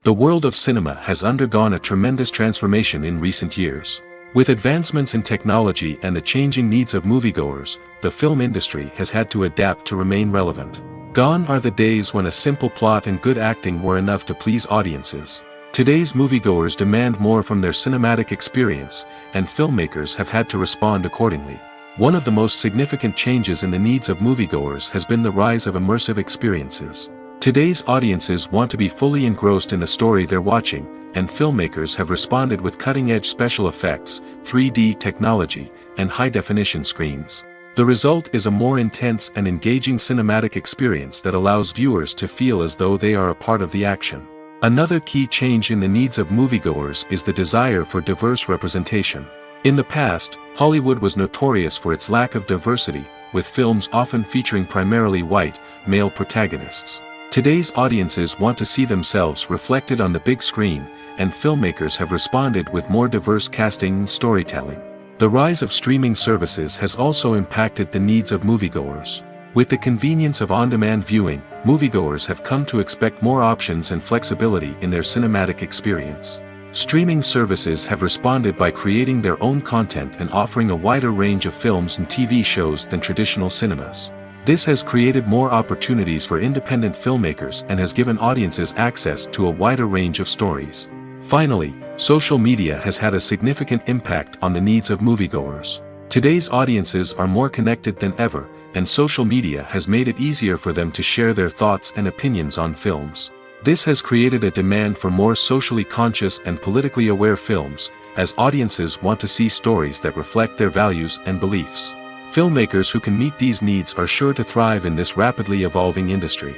The world of cinema has undergone a tremendous transformation in recent years. With advancements in technology and the changing needs of moviegoers, the film industry has had to adapt to remain relevant. Gone are the days when a simple plot and good acting were enough to please audiences. Today's moviegoers demand more from their cinematic experience, and filmmakers have had to respond accordingly. One of the most significant changes in the needs of moviegoers has been the rise of immersive experiences. Today's audiences want to be fully engrossed in the story they're watching, and filmmakers have responded with cutting-edge special effects, 3D technology, and high-definition screens. The result is a more intense and engaging cinematic experience that allows viewers to feel as though they are a part of the action. Another key change in the needs of moviegoers is the desire for diverse representation. In the past, Hollywood was notorious for its lack of diversity, with films often featuring primarily white, male protagonists. Today's audiences want to see themselves reflected on the big screen, and filmmakers have responded with more diverse casting and storytelling. The rise of streaming services has also impacted the needs of moviegoers. With the convenience of on-demand viewing, moviegoers have come to expect more options and flexibility in their cinematic experience. Streaming services have responded by creating their own content and offering a wider range of films and TV shows than traditional cinemas. This has created more opportunities for independent filmmakers and has given audiences access to a wider range of stories. Finally, social media has had a significant impact on the needs of moviegoers. Today's audiences are more connected than ever, and social media has made it easier for them to share their thoughts and opinions on films. This has created a demand for more socially conscious and politically aware films, as audiences want to see stories that reflect their values and beliefs. Filmmakers who can meet these needs are sure to thrive in this rapidly evolving industry.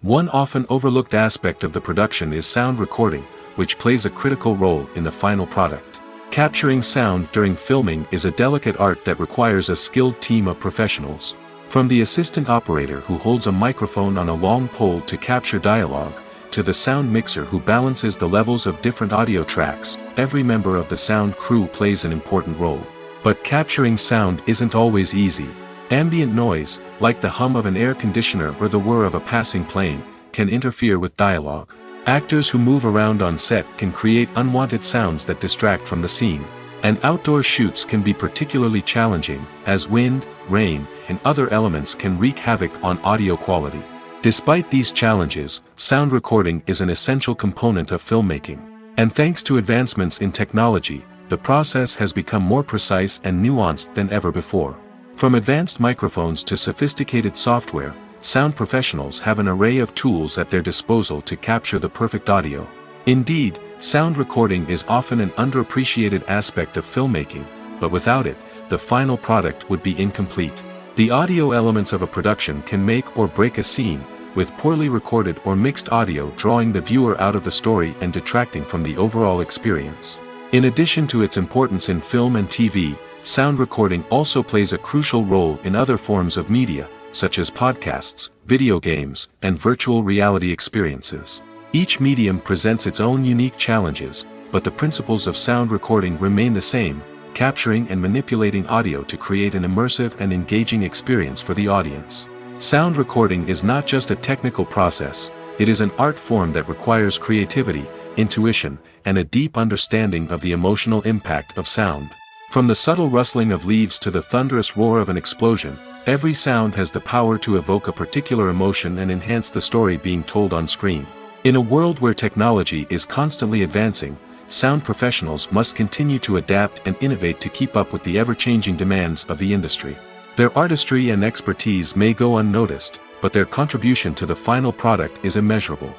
One often overlooked aspect of the production is sound recording, which plays a critical role in the final product. Capturing sound during filming is a delicate art that requires a skilled team of professionals. From the assistant operator who holds a microphone on a long pole to capture dialogue, to the sound mixer who balances the levels of different audio tracks, every member of the sound crew plays an important role. But capturing sound isn't always easy. Ambient noise, like the hum of an air conditioner or the whir of a passing plane, can interfere with dialogue. Actors who move around on set can create unwanted sounds that distract from the scene. And outdoor shoots can be particularly challenging, as wind, rain, and other elements can wreak havoc on audio quality. Despite these challenges, sound recording is an essential component of filmmaking. And thanks to advancements in technology, the process has become more precise and nuanced than ever before. From advanced microphones to sophisticated software, sound professionals have an array of tools at their disposal to capture the perfect audio. Indeed, sound recording is often an underappreciated aspect of filmmaking, but without it, the final product would be incomplete. The audio elements of a production can make or break a scene, with poorly recorded or mixed audio drawing the viewer out of the story and detracting from the overall experience. In addition to its importance in film and TV, sound recording also plays a crucial role in other forms of media, such as podcasts, video games, and virtual reality experiences. Each medium presents its own unique challenges, but the principles of sound recording remain the same, capturing and manipulating audio to create an immersive and engaging experience for the audience. Sound recording is not just a technical process, it is an art form that requires creativity, intuition, and a deep understanding of the emotional impact of sound. From the subtle rustling of leaves to the thunderous roar of an explosion, every sound has the power to evoke a particular emotion and enhance the story being told on screen. In a world where technology is constantly advancing, sound professionals must continue to adapt and innovate to keep up with the ever-changing demands of the industry. Their artistry and expertise may go unnoticed, but their contribution to the final product is immeasurable.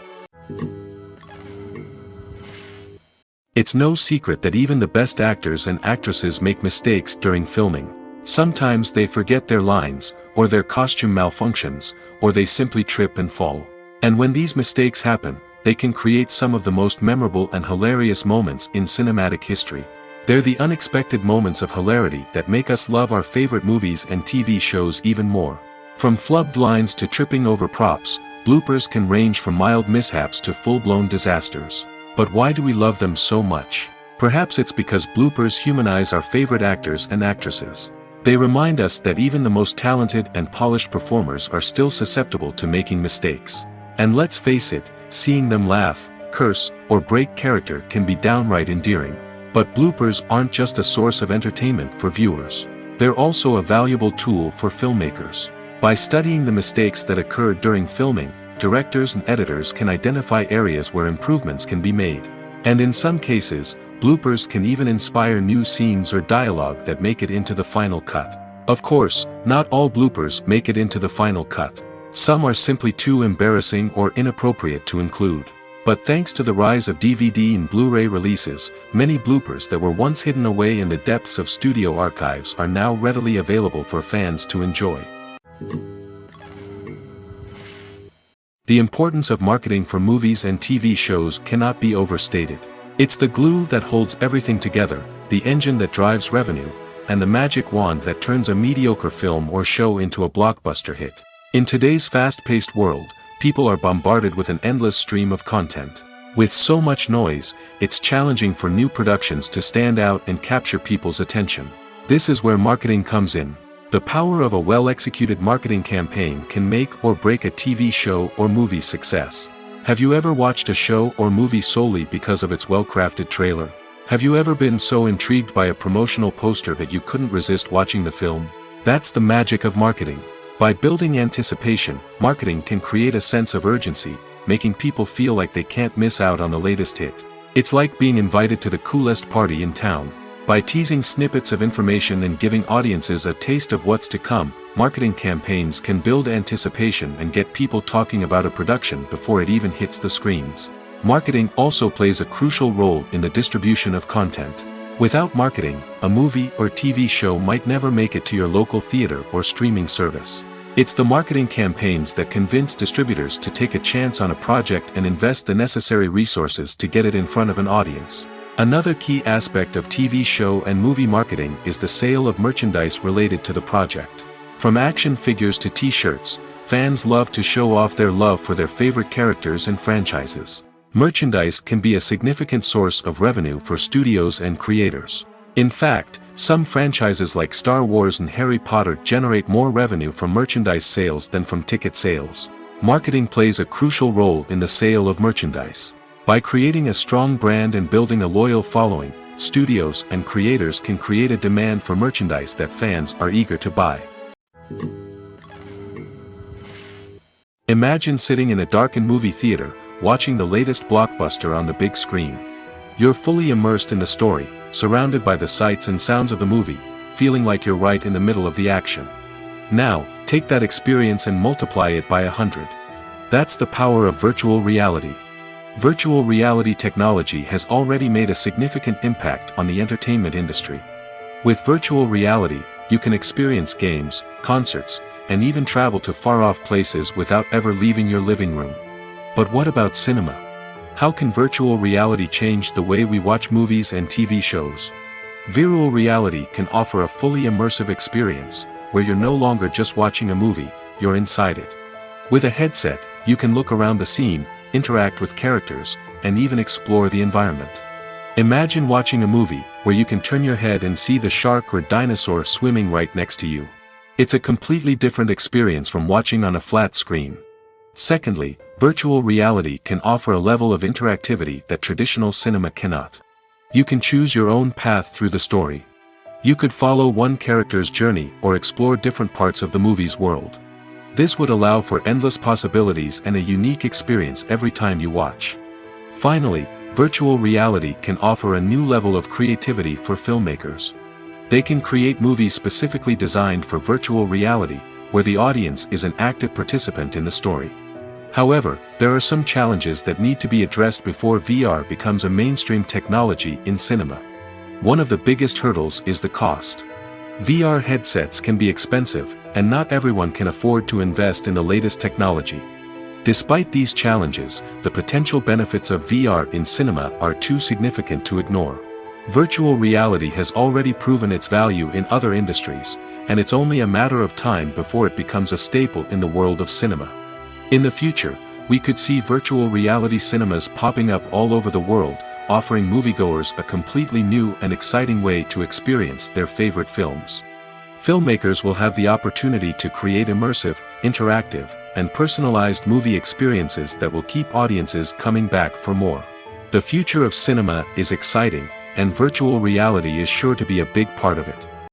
It's no secret that even the best actors and actresses make mistakes during filming. Sometimes they forget their lines, or their costume malfunctions, or they simply trip and fall. And when these mistakes happen, they can create some of the most memorable and hilarious moments in cinematic history. They're the unexpected moments of hilarity that make us love our favorite movies and TV shows even more. From flubbed lines to tripping over props, bloopers can range from mild mishaps to full-blown disasters. But why do we love them so much? Perhaps it's because bloopers humanize our favorite actors and actresses. They remind us that even the most talented and polished performers are still susceptible to making mistakes. And let's face it, seeing them laugh, curse, or break character can be downright endearing. But bloopers aren't just a source of entertainment for viewers. They're also a valuable tool for filmmakers. By studying the mistakes that occur during filming, directors and editors can identify areas where improvements can be made. And in some cases, bloopers can even inspire new scenes or dialogue that make it into the final cut. Of course, not all bloopers make it into the final cut. Some are simply too embarrassing or inappropriate to include. But thanks to the rise of DVD and Blu-ray releases, many bloopers that were once hidden away in the depths of studio archives are now readily available for fans to enjoy. The importance of marketing for movies and TV shows cannot be overstated. It's the glue that holds everything together, the engine that drives revenue, and the magic wand that turns a mediocre film or show into a blockbuster hit. In today's fast-paced world, people are bombarded with an endless stream of content. With so much noise, it's challenging for new productions to stand out and capture people's attention. This is where marketing comes in. The power of a well-executed marketing campaign can make or break a TV show or movie's success. Have you ever watched a show or movie solely because of its well-crafted trailer? Have you ever been so intrigued by a promotional poster that you couldn't resist watching the film? That's the magic of marketing. By building anticipation, marketing can create a sense of urgency, making people feel like they can't miss out on the latest hit. It's like being invited to the coolest party in town. By teasing snippets of information and giving audiences a taste of what's to come, marketing campaigns can build anticipation and get people talking about a production before it even hits the screens. Marketing also plays a crucial role in the distribution of content. Without marketing, a movie or TV show might never make it to your local theater or streaming service. It's the marketing campaigns that convince distributors to take a chance on a project and invest the necessary resources to get it in front of an audience. Another key aspect of TV show and movie marketing is the sale of merchandise related to the project. From action figures to t-shirts, fans love to show off their love for their favorite characters and franchises. Merchandise can be a significant source of revenue for studios and creators. In fact, some franchises like Star Wars and Harry Potter generate more revenue from merchandise sales than from ticket sales. Marketing plays a crucial role in the sale of merchandise. By creating a strong brand and building a loyal following, studios and creators can create a demand for merchandise that fans are eager to buy. Imagine sitting in a darkened movie theater, watching the latest blockbuster on the big screen. You're fully immersed in the story, surrounded by the sights and sounds of the movie, feeling like you're right in the middle of the action. Now, take that experience and multiply it by 100. That's the power of virtual reality. Virtual reality technology has already made a significant impact on the entertainment industry. With virtual reality, you can experience games, concerts, and even travel to far-off places without ever leaving your living room. But what about cinema? How can virtual reality change the way we watch movies and TV shows? Virtual reality can offer a fully immersive experience, where you're no longer just watching a movie, you're inside it. With a headset, you can look around the scene, interact with characters, and even explore the environment. Imagine watching a movie where you can turn your head and see the shark or dinosaur swimming right next to you. It's a completely different experience from watching on a flat screen. Secondly, virtual reality can offer a level of interactivity that traditional cinema cannot. You can choose your own path through the story. You could follow one character's journey or explore different parts of the movie's world. This would allow for endless possibilities and a unique experience every time you watch. Finally, virtual reality can offer a new level of creativity for filmmakers. They can create movies specifically designed for virtual reality, where the audience is an active participant in the story. However, there are some challenges that need to be addressed before VR becomes a mainstream technology in cinema. One of the biggest hurdles is the cost. VR headsets can be expensive, and not everyone can afford to invest in the latest technology. Despite these challenges, the potential benefits of VR in cinema are too significant to ignore. Virtual reality has already proven its value in other industries, and it's only a matter of time before it becomes a staple in the world of cinema. In the future, we could see virtual reality cinemas popping up all over the world, offering moviegoers a completely new and exciting way to experience their favorite films. Filmmakers will have the opportunity to create immersive, interactive, and personalized movie experiences that will keep audiences coming back for more. The future of cinema is exciting, and virtual reality is sure to be a big part of it.